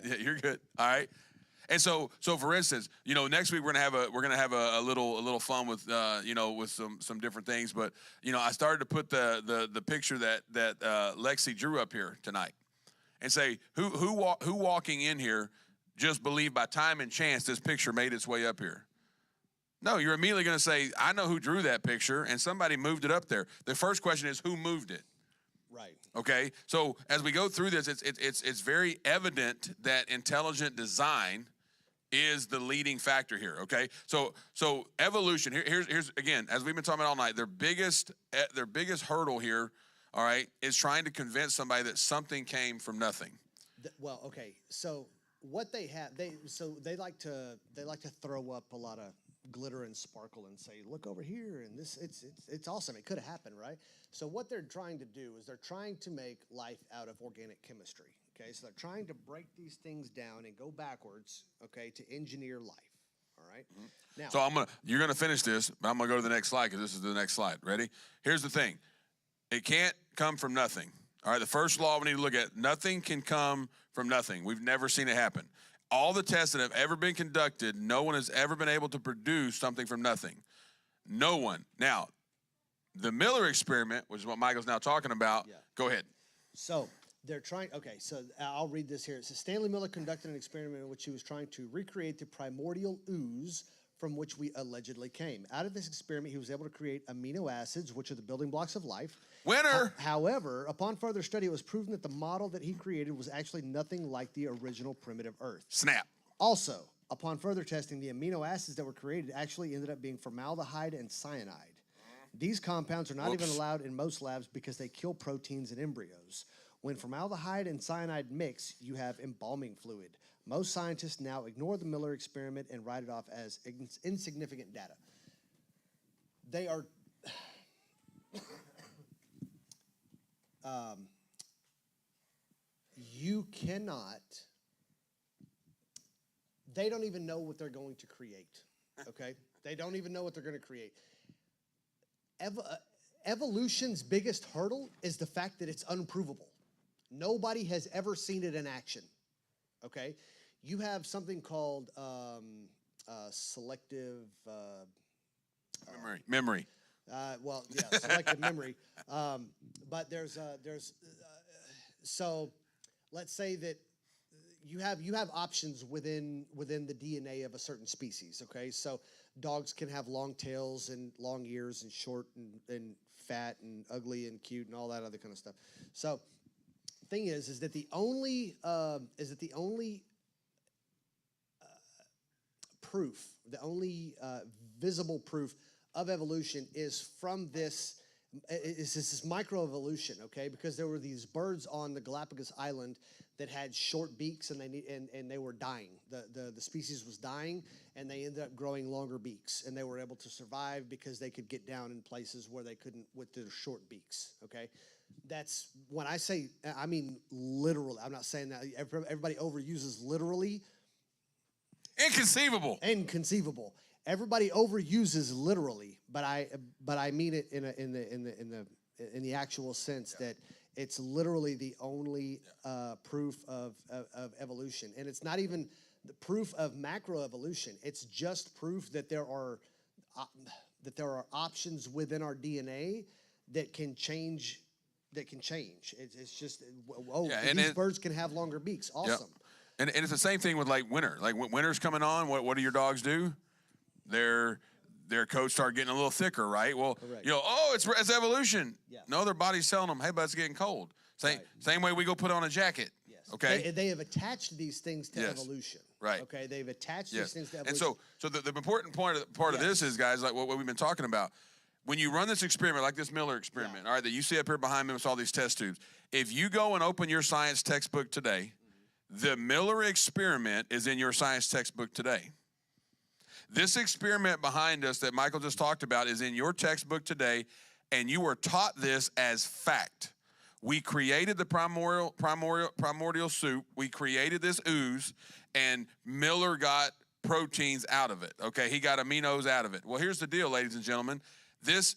Yeah, you're good. All right. And so for instance, next week we're gonna have a little fun with with some different things. But I started to put the picture that Lexi drew up here tonight, and say who walking in here just believed by time and chance this picture made its way up here. No, you're immediately going to say, I know who drew that picture, and somebody moved it up there. The first question is, who moved it? Right. Okay. So as we go through this, it's very evident that intelligent design is the leading factor here. Okay. So evolution. Here's again, as we've been talking about all night, their biggest hurdle here, all right, is trying to convince somebody that something came from nothing. Well, okay. So what they have, they like to throw up a lot of glitter and sparkle and say, look over here, and this it's awesome. It could have happened, right? So what they're trying to do is they're trying to make life out of organic chemistry. Okay, so they're trying to break these things down and go backwards, okay, to engineer life. All right. Mm-hmm. Now, so you're gonna finish this, but I'm gonna go to the next slide because this is the next slide. Ready? Here's the thing: it can't come from nothing. All right. The first law we need to look at: nothing can come from nothing. We've never seen it happen. All the tests that have ever been conducted, no one has ever been able to produce something from nothing. No one. Now, the Miller experiment, which is what Michael's now talking about. Yeah. Go ahead. So they're trying. Okay, so I'll read this here. It says Stanley Miller conducted an experiment in which he was trying to recreate the primordial ooze from which we allegedly came. Out of this experiment, he was able to create amino acids, which are the building blocks of life. Winner! However, upon further study, it was proven that the model that he created was actually nothing like the original primitive Earth. Snap. Also, upon further testing, the amino acids that were created actually ended up being formaldehyde and cyanide. These compounds are not even allowed in most labs because they kill proteins in embryos. When formaldehyde and cyanide mix, you have embalming fluid. Most scientists now ignore the Miller experiment and write it off as insignificant data. They are... you cannot... They don't even know what they're going to create, okay? They don't even know what they're going to create. Evolution's biggest hurdle is the fact that it's unprovable. Nobody has ever seen it in action, okay? You have something called selective... memory. Well, yeah, selective memory. But so let's say that you have options within the DNA of a certain species, okay? So dogs can have long tails and long ears and short and fat and ugly and cute and all that other kind of stuff. So thing is that the only proof, the only visible proof of evolution is from this. Is this microevolution, okay? Because there were these birds on the Galapagos Island that had short beaks, and they were dying. The species was dying, and they ended up growing longer beaks, and they were able to survive because they could get down in places where they couldn't with their short beaks. Okay, that's when I say, I mean literally. I'm not saying that everybody overuses literally. Inconceivable. Everybody overuses literally, but I mean it in the actual sense that it's literally the only proof of evolution, and it's not even the proof of macroevolution. It's just proof that there are options within our DNA that can change. It's just these birds can have longer beaks. Awesome. And it's the same thing with like winter. Like when winter's coming on, what do your dogs do? Their coats start getting a little thicker, right? Well, correct. It's evolution. Yeah. No, their body's telling them, hey, but it's getting cold. Same way we go put on a jacket. Yes. Okay. They have attached these things to evolution. Right. Okay. They've attached these things to evolution. And so the important part of this is, guys, like what we've been talking about. When you run this experiment, like this Miller experiment, all right, that you see up here behind me with all these test tubes, if you go and open your science textbook today, the Miller experiment is in your science textbook today. This experiment behind us that Michael just talked about is in your textbook today, and you were taught this as fact. We created the primordial soup. We created this ooze, and Miller got proteins out of it. Okay, he got aminos out of it. Well, here's the deal, ladies and gentlemen. This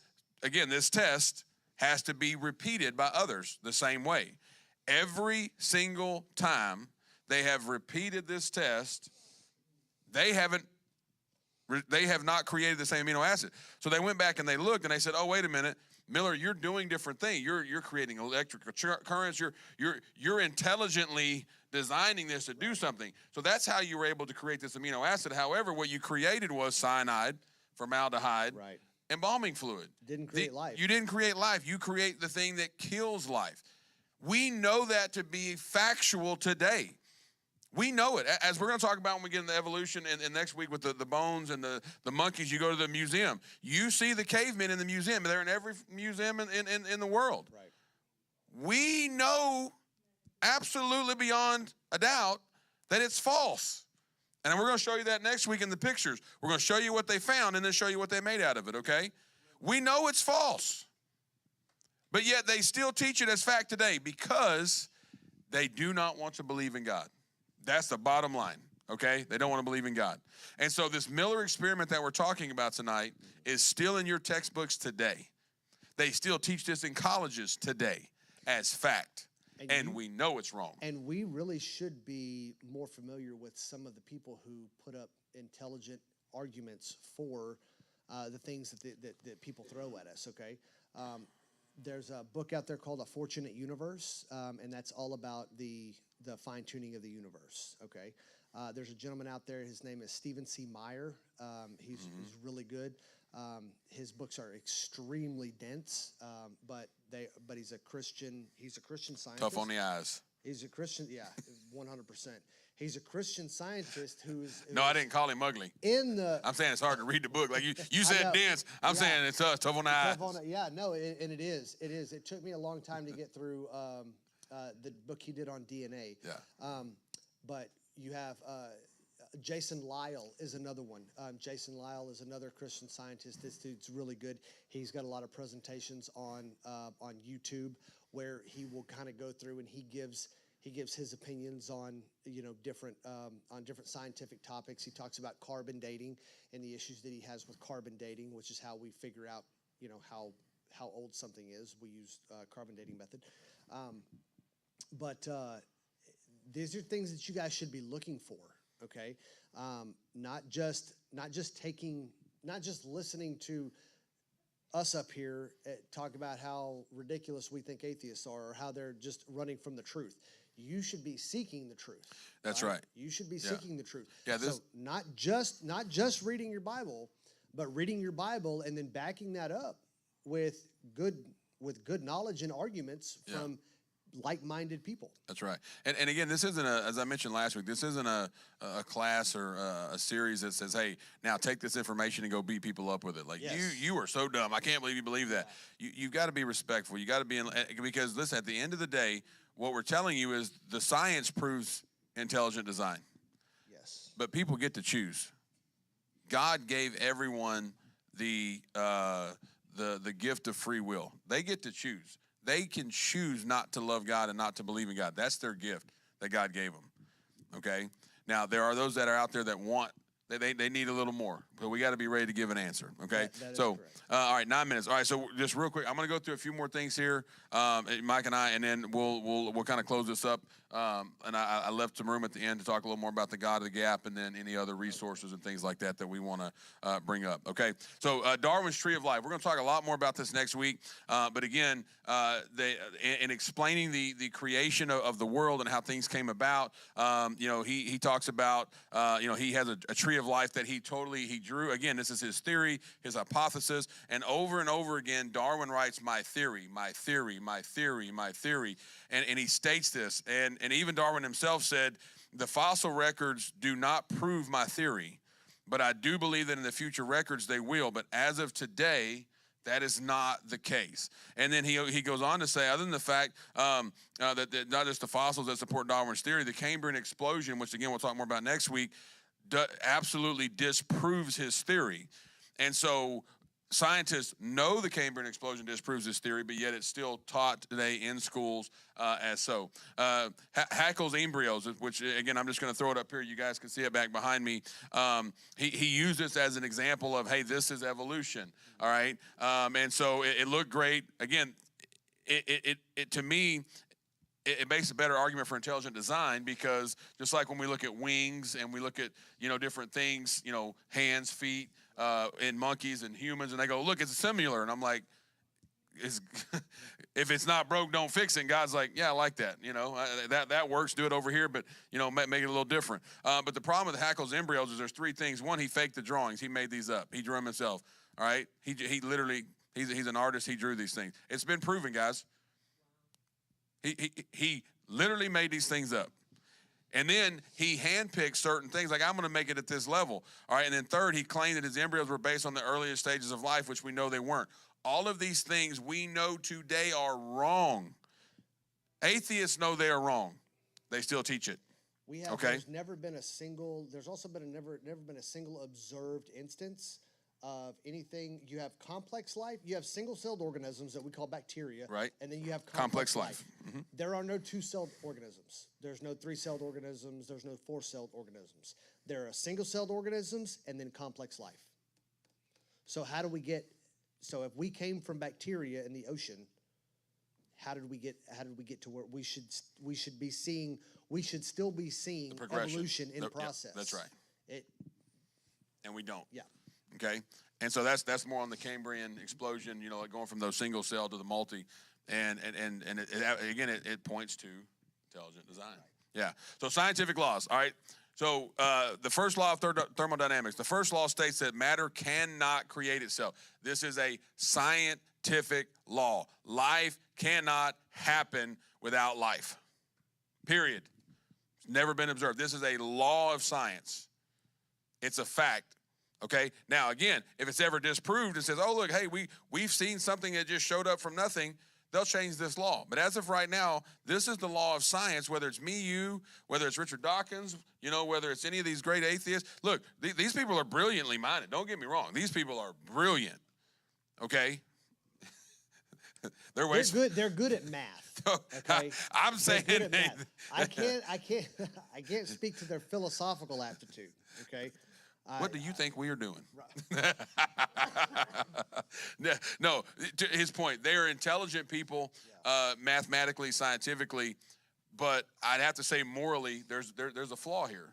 test has to be repeated by others the same way. Every single time they have repeated this test, they have not created the same amino acid. So they went back and they looked and they said, oh, wait a minute, Miller, you're doing different things. You're creating electrical currents. You're intelligently designing this to do something. So that's how you were able to create this amino acid. However, what you created was cyanide, formaldehyde, right, embalming fluid. Didn't create life. You didn't create life. You create the thing that kills life. We know that to be factual today. We know it. As we're going to talk about when we get into evolution and next week with the bones and the monkeys, you go to the museum. You see the cavemen in the museum. They're in every museum in the world. Right. We know absolutely beyond a doubt that it's false. And we're going to show you that next week in the pictures. We're going to show you what they found and then show you what they made out of it, okay? We know it's false. But yet they still teach it as fact today because they do not want to believe in God. That's the bottom line, okay? They don't want to believe in God. And so this Miller experiment that we're talking about tonight is still in your textbooks today. They still teach this in colleges today as fact. And we know it's wrong. And we really should be more familiar with some of the people who put up intelligent arguments for the things that people throw at us, okay? There's a book out there called A Fortunate Universe, and that's all about the fine-tuning of the universe, okay? There's a gentleman out there, his name is Stephen C. Meyer. He's really good. His books are extremely dense, but he's a Christian scientist. Tough on the eyes. He's a Christian, 100%. He's a Christian scientist who's No, I didn't call him ugly. I'm saying it's hard to read the book. Like you said dense. I'm saying it's tough on the eyes. And it is. It took me a long time to get through the book he did on DNA. Yeah. But you have Jason Lisle is another one. Jason Lisle is another Christian scientist. This dude's really good. He's got a lot of presentations on YouTube where he will kind of go through and he gives his opinions on different scientific topics. He talks about carbon dating and the issues that he has with carbon dating, which is how we figure out how old something is. We use carbon dating method. But these are things that you guys should be looking for. Okay, not just listening to us up here talk about how ridiculous we think atheists are or how they're just running from the truth. You should be seeking the truth. That's right. You should be seeking the truth. Yeah. So not just reading your Bible, but reading your Bible and then backing that up with good knowledge and arguments from like-minded people. That's right. And again, this isn't as I mentioned last week, this isn't a class or a series that says, hey, now take this information and go beat people up with it. Like, Yes. you are so dumb. I can't believe you believe that. You've got to be respectful. You got to be because listen, at the end of the day, what we're telling you is the science proves intelligent design. Yes. But people get to choose. God gave everyone the gift of free will. They get to choose. They can choose not to love God and not to believe in God. That's their gift that God gave them. Okay? Now, there are those that are out there that want, they need a little more. But we got to be ready to give an answer. Okay? That is so, correct. all right, 9 minutes. All right, so just real quick, I'm going to go through a few more things here, Mike and I, and then we'll kind of close this up. And I left some room at the end to talk a little more about the God of the Gap and then any other resources and things like that we want to bring up. Okay, so Darwin's Tree of Life. We're going to talk a lot more about this next week. But again, in explaining the creation of the world and how things came about, he talks about, he has a tree of life that he drew. Again, this is his theory, his hypothesis, and over again, Darwin writes, my theory, my theory, my theory, my theory, and he states this, and even Darwin himself said, the fossil records do not prove my theory, but I do believe that in the future records they will, but as of today, that is not the case. And then he goes on to say, other than the fact that not just the fossils that support Darwin's theory, the Cambrian explosion, which again we'll talk more about next week, absolutely disproves his theory. And so scientists know the Cambrian explosion disproves his theory, but yet it's still taught today in schools as so. Haeckel's embryos, which again, I'm just going to throw it up here. You guys can see it back behind me. He used this as an example of, hey, this is evolution. All right. And so it looked great. Again, it to me, it makes a better argument for intelligent design because just like when we look at wings and we look at, different things, hands, feet, in monkeys and humans, and they go, look, it's similar. And I'm like, if it's not broke, don't fix it. And God's like, yeah, I like that. That works. Do it over here, but, make it a little different. But the problem with Haeckel's embryos is there's three things. One, he faked the drawings. He made these up. He drew them himself. All right. He literally, he's an artist. He drew these things. It's been proven, guys. He literally made these things up. And then he handpicked certain things, like I'm going to make it at this level. All right, and then third, he claimed that his embryos were based on the earliest stages of life, which we know they weren't. All of these things we know today are wrong. Atheists know they are wrong. They still teach it. We have. Okay. There's never been a single. There's also been never been a single observed instance of anything. You have complex life. You have single-celled organisms that we call bacteria. Right. And then you have Complex life. Mm-hmm. There are no two-celled organisms. There's no three-celled organisms. There's no four-celled organisms. There are single-celled organisms and then complex life. So how do we get? So if we came from bacteria in the ocean, how did we get to where we should be seeing? We should still be seeing evolution in process. That's right. And we don't. Yeah. Okay, and so that's more on the Cambrian explosion, like going from those single cell to the multi, and it points to intelligent design. Right. Yeah. So scientific laws. All right. So the first law of thermodynamics. The first law states that matter cannot create itself. This is a scientific law. Life cannot happen without life. Period. It's never been observed. This is a law of science. It's a fact. Okay, now again, if it's ever disproved and says, oh, look, hey, we've seen something that just showed up from nothing, they'll change this law. But as of right now, this is the law of science, whether it's me, you, whether it's Richard Dawkins, whether it's any of these great atheists. Look, these people are brilliantly minded. Don't get me wrong. These people are brilliant, okay? They're good at math. Okay? I'm saying good at math. I can't speak to their philosophical aptitude, okay? What do you think we are doing? No, to his point, they are intelligent people, mathematically, scientifically, but I'd have to say morally, there's a flaw here.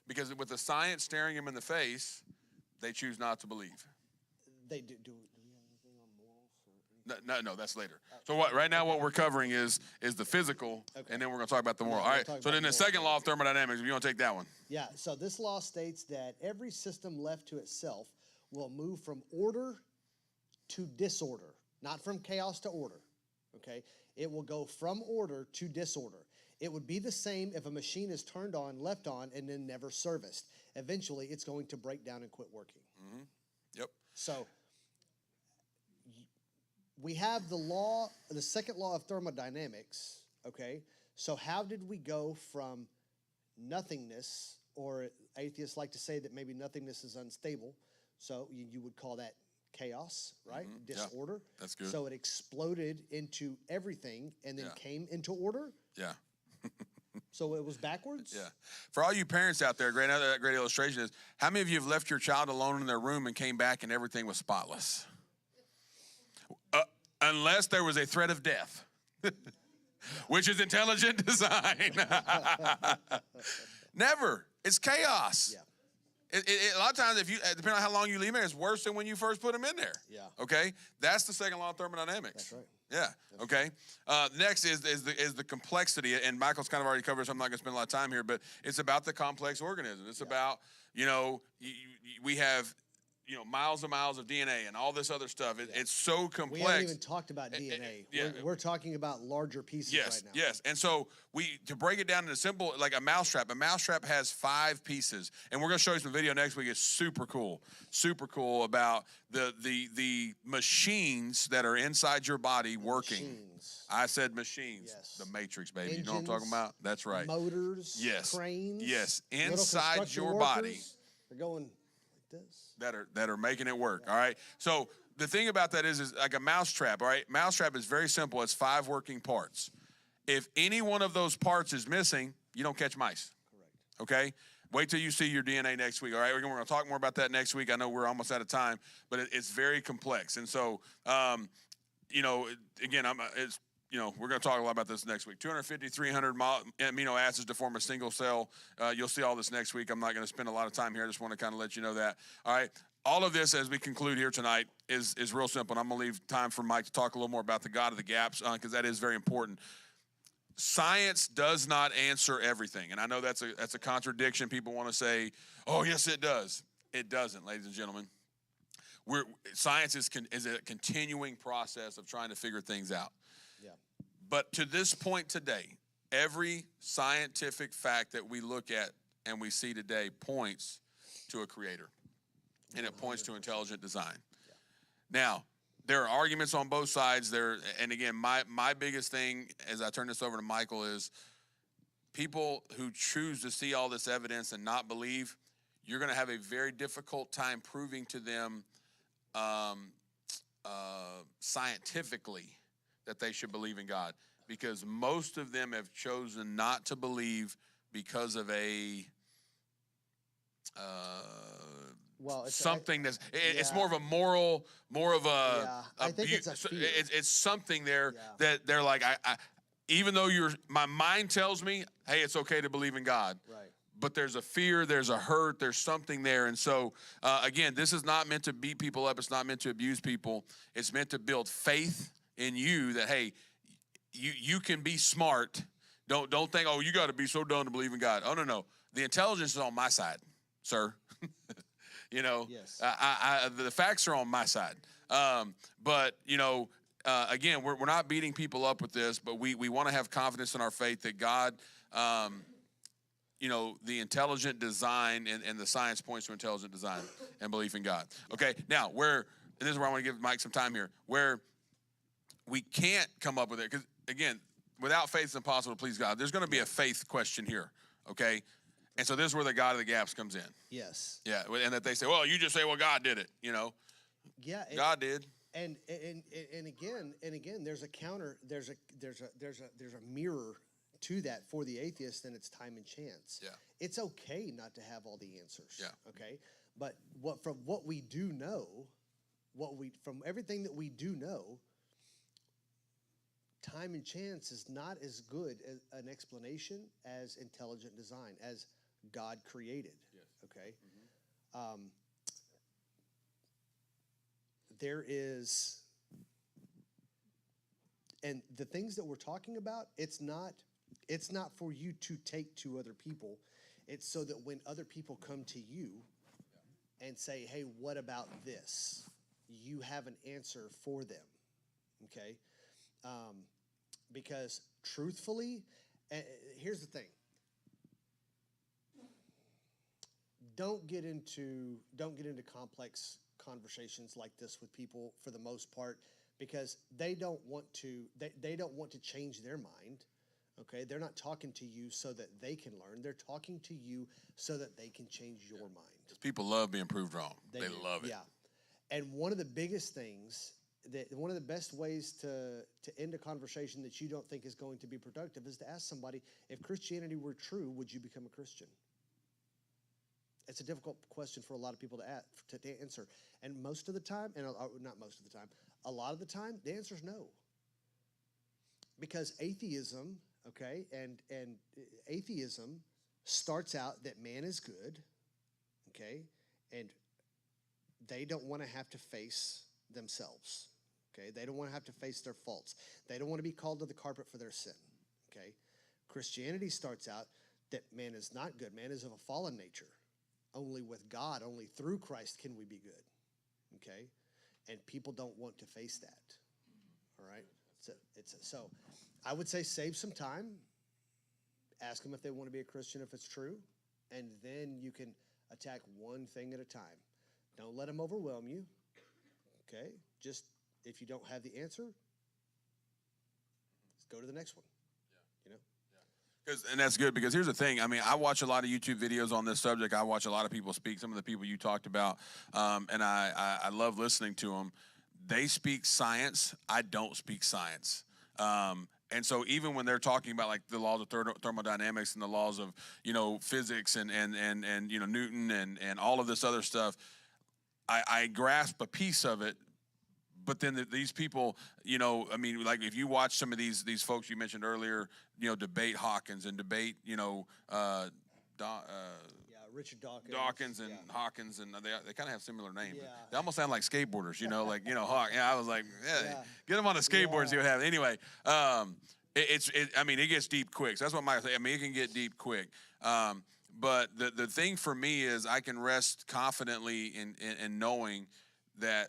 Because with the science staring them in the face, they choose not to believe. They do. Do we have anything on morals? No, that's later. So right now what we're covering is the physical, and then we're going to talk about the moral. All right, so then the second law of thermodynamics, if you want to take that one. Yeah, so this law states that every system left to itself will move from order to disorder, not from chaos to order. okay? It will go from order to disorder. It would be the same if a machine is turned on, left on, and then never serviced. Eventually, it's going to break down and quit working. Yep. So we have the second law of thermodynamics, okay? So how did we go from nothingness, or atheists like to say that maybe nothingness is unstable, so you would call that chaos, right? Disorder. That's good. So it exploded into everything and then came into order. Yeah. So it was backwards. Yeah. For all you parents out there, another great illustration is, how many of you have left your child alone in their room and came back and everything was spotless? Unless there was a threat of death, which is intelligent design. Never. It's chaos. Yeah. A lot of times, if you depending on how long you leave there, it's worse than when you first put them in there. Yeah. Okay. That's the second law of thermodynamics. That's right. Yeah. Okay. Next is the complexity, and Michael's kind of already covered, so I'm not going to spend a lot of time here, but it's about the complex organism. It's about, we have, miles and miles of DNA and all this other stuff. It's so complex. We haven't even talked about DNA. We're talking about larger pieces right now. Yes. And so to break it down into simple, like a mousetrap has 5 pieces. And we're going to show you some video next week. It's super cool about the machines that are inside your body working. Machines. I said machines. Yes. The Matrix, baby. Engines, You know what I'm talking about? That's right. Motors. Yes. Cranes. Yes. Little Inside construction your workers, body. They're going like this. That are making it work. All right. So the thing about that is like a mousetrap. All right. Mousetrap is very simple. It's 5 working parts. If any one of those parts is missing, you don't catch mice. Correct. Okay. Wait till you see your DNA next week. All right. We're going to talk more about that next week. I know we're almost out of time, but it's very complex. And so, again, we're going to talk a lot about this next week. 250, 300 amino acids to form a single cell. You'll see all this next week. I'm not going to spend a lot of time here. I just want to kind of let you know that. All right. All of this, as we conclude here tonight, is real simple. And I'm going to leave time for Mike to talk a little more about the God of the gaps, because that is very important. Science does not answer everything. And I know that's a contradiction. People want to say, oh, yes, it does. It doesn't, ladies and gentlemen. Science is a continuing process of trying to figure things out. Yeah. But to this point today, every scientific fact that we look at and we see today points to a creator, and it points to intelligent design. Yeah. Now, there are arguments on both sides there, and again, my biggest thing as I turn this over to Michael is people who choose to see all this evidence and not believe, you're going to have a very difficult time proving to them scientifically that they should believe in God, because most of them have chosen not to believe because of a something it's more of a moral, more of a I think it's a fear. It's something there that they're like, I even though my mind tells me, hey, it's okay to believe in God, Right. but there's a fear, there's a hurt, there's something there. And so, again, this is not meant to beat people up. It's not meant to abuse people. It's meant to build faith in you that, hey, you can be smart. Don't think, oh, you got to be so dumb to believe in God. Oh, no. The intelligence is on my side, sir. Yes. The facts are on my side. But, again, we're not beating people up with this, but we want to have confidence in our faith that God, the intelligent design and the science points to intelligent design and belief in God. Okay, now and this is where I want to give Mike some time here, where we can't come up with it, because, again, without faith it's impossible to please God. There's going to be a faith question here, okay? And so this is where the God of the gaps comes in. Yes. Yeah, and that they say, well, you just say, well, God did it, Yeah. God did. And again, there's a counter. There's a mirror to that for the atheist, and it's time and chance. Yeah. It's okay not to have all the answers. Yeah. Okay. But from what we do know, from everything that we do know, time and chance is not as good as an explanation as intelligent design, as God created. Yes. Okay. There is, and the things that we're talking about, it's not for you to take to other people. It's so that when other people come to you and say, hey, what about this? You have an answer for them. Okay. Because truthfully, here's the thing. Don't get into complex conversations like this with people for the most part, because they don't want to change their mind. Okay, they're not talking to you so that they can learn. They're talking to you so that they can change your mind. Because people love being proved wrong. They do. love it. Yeah. And one of the biggest things, one of the best ways to end a conversation that you don't think is going to be productive is to ask somebody, if Christianity were true, would you become a Christian? It's a difficult question for a lot of people to answer. And most of the time, and not most of the time, a lot of the time, the answer is no. Because atheism, okay, and atheism starts out that man is good, okay, and they don't want to have to face themselves, okay? They don't want to have to face their faults. They don't want to be called to the carpet for their sin, okay? Christianity starts out that man is not good. Man is of a fallen nature. Only with God, only through Christ can we be good, okay? And people don't want to face that, all right? So I would say save some time. Ask them if they want to be a Christian, if it's true, and then you can attack one thing at a time. Don't let them overwhelm you, okay? Just, if you don't have the answer, let's go to the next one, you know? And that's good, because here's the thing. I mean, I watch a lot of YouTube videos on this subject. I watch a lot of people speak, some of the people you talked about, and I love listening to them. They speak science. I don't speak science. And so even when they're talking about like the laws of thermodynamics and the laws of, physics and Newton and all of this other stuff, I grasp a piece of it. But then these people, I mean, like if you watch some of these folks you mentioned earlier, debate Hawkins and debate, Richard Dawkins. Dawkins and Hawkins, and they kind of have similar names. Yeah. They almost sound like skateboarders, Hawk. Yeah, I was like, get them on a skateboard and see what happens. Anyway, I mean, it gets deep quick. So that's what I mean, it can get deep quick. But the thing for me is I can rest confidently in knowing that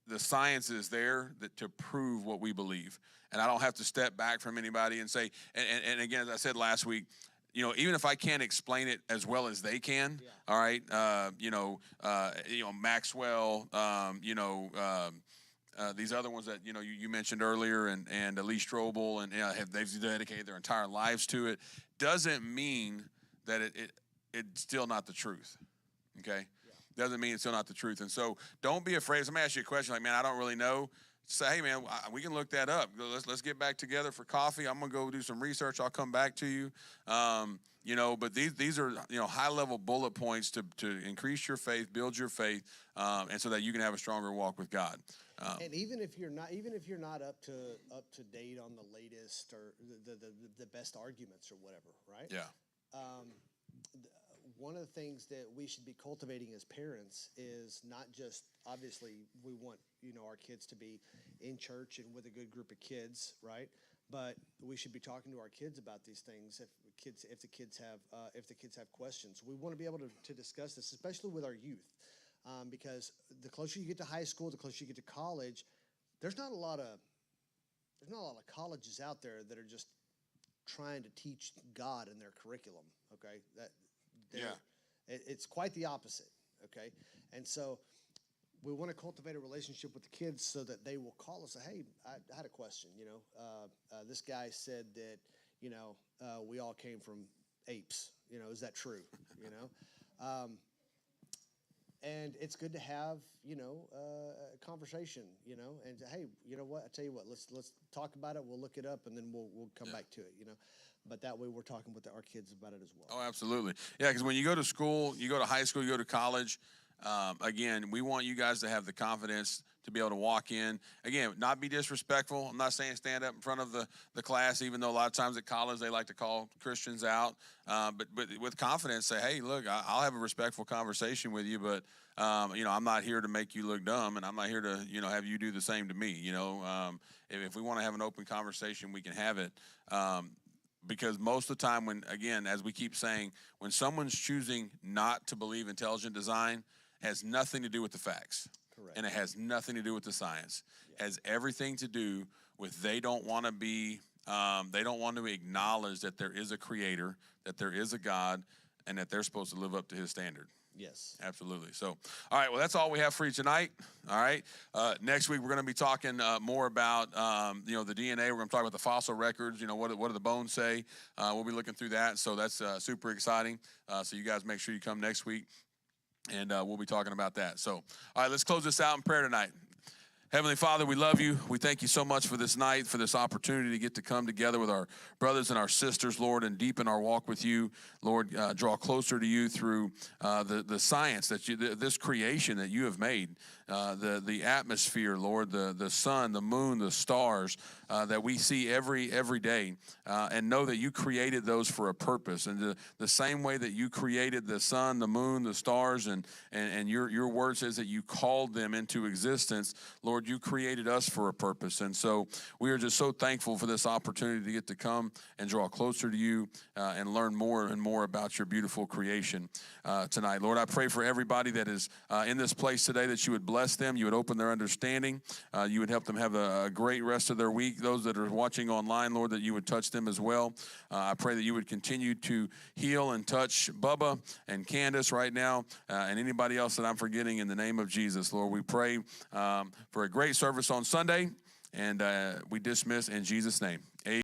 the science is there to prove what we believe. And I don't have to step back from anybody and say, and again, as I said last week, even if I can't explain it as well as they can, all right, Maxwell, these other ones that you mentioned earlier, and Lee Strobel, and they've dedicated their entire lives to it, doesn't mean that it's still not the truth. Okay, doesn't mean it's still not the truth. And so don't be afraid. Somebody ask you a question like, man, I don't really know. Say, hey, man, we can look that up. Let's get back together for coffee. I'm gonna go do some research. I'll come back to you. But these are high-level bullet points to increase your faith, build your faith, and so that you can have a stronger walk with God. And even if you're not up to date on the latest or the best arguments or whatever, right? Yeah. One of the things that we should be cultivating as parents is not just, obviously we want our kids to be in church and with a good group of kids, right? But we should be talking to our kids about these things if the kids have questions. We want to be able to discuss this, especially with our youth, because the closer you get to high school, the closer you get to college, there's not a lot of colleges out there that are just trying to teach God in their curriculum. Okay, it's quite the opposite. Okay, and so we want to cultivate a relationship with the kids so that they will call us and say, hey, I had a question. This guy said that we all came from apes. Is that true? And it's good to have a conversation. And hey, you know what? I tell you what. Let's talk about it. We'll look it up, and then we'll come back to it. But that way we're talking with our kids about it as well. Oh, absolutely. Yeah, because when you go to school, you go to high school, you go to college, again, we want you guys to have the confidence to be able to walk in. Again, not be disrespectful. I'm not saying stand up in front of the class, even though a lot of times at college they like to call Christians out. But with confidence, say, hey, look, I'll have a respectful conversation with you, but I'm not here to make you look dumb, and I'm not here to have you do the same to me. If we want to have an open conversation, we can have it. Because most of the time when, again, as we keep saying, when someone's choosing not to believe intelligent design, it has nothing to do with the facts. Correct. And it has nothing to do with the science. Yeah. It has everything to do with they don't want to be, they don't want to acknowledge that there is a creator, that there is a God, and that they're supposed to live up to his standard. Yes. Absolutely. So, all right, well, that's all we have for you tonight. All right. Next week, we're going to be talking more about, the DNA. We're going to talk about the fossil records. What do the bones say? We'll be looking through that. So that's super exciting. So you guys make sure you come next week, and we'll be talking about that. So, all right, let's close this out in prayer tonight. Heavenly Father, we love you. We thank you so much for this night, for this opportunity to get to come together with our brothers and our sisters, Lord, and deepen our walk with you. Lord, draw closer to you through the science that this creation that you have made, the atmosphere, Lord, the sun, the moon, the stars that we see every day, and know that you created those for a purpose. And the same way that you created the sun, the moon, the stars, and your word says that you called them into existence, Lord, you created us for a purpose. And so we are just so thankful for this opportunity to get to come and draw closer to you and learn more and more about your beautiful creation tonight. Lord, I pray for everybody that is in this place today, that you would bless them, you would open their understanding, you would help them have a great rest of their week. Those that are watching online, Lord, that you would touch them as well. I pray that you would continue to heal and touch Bubba and Candace right now, and anybody else that I'm forgetting, in the name of Jesus. Lord, we pray for a great service on Sunday, and we dismiss in Jesus' name. Amen.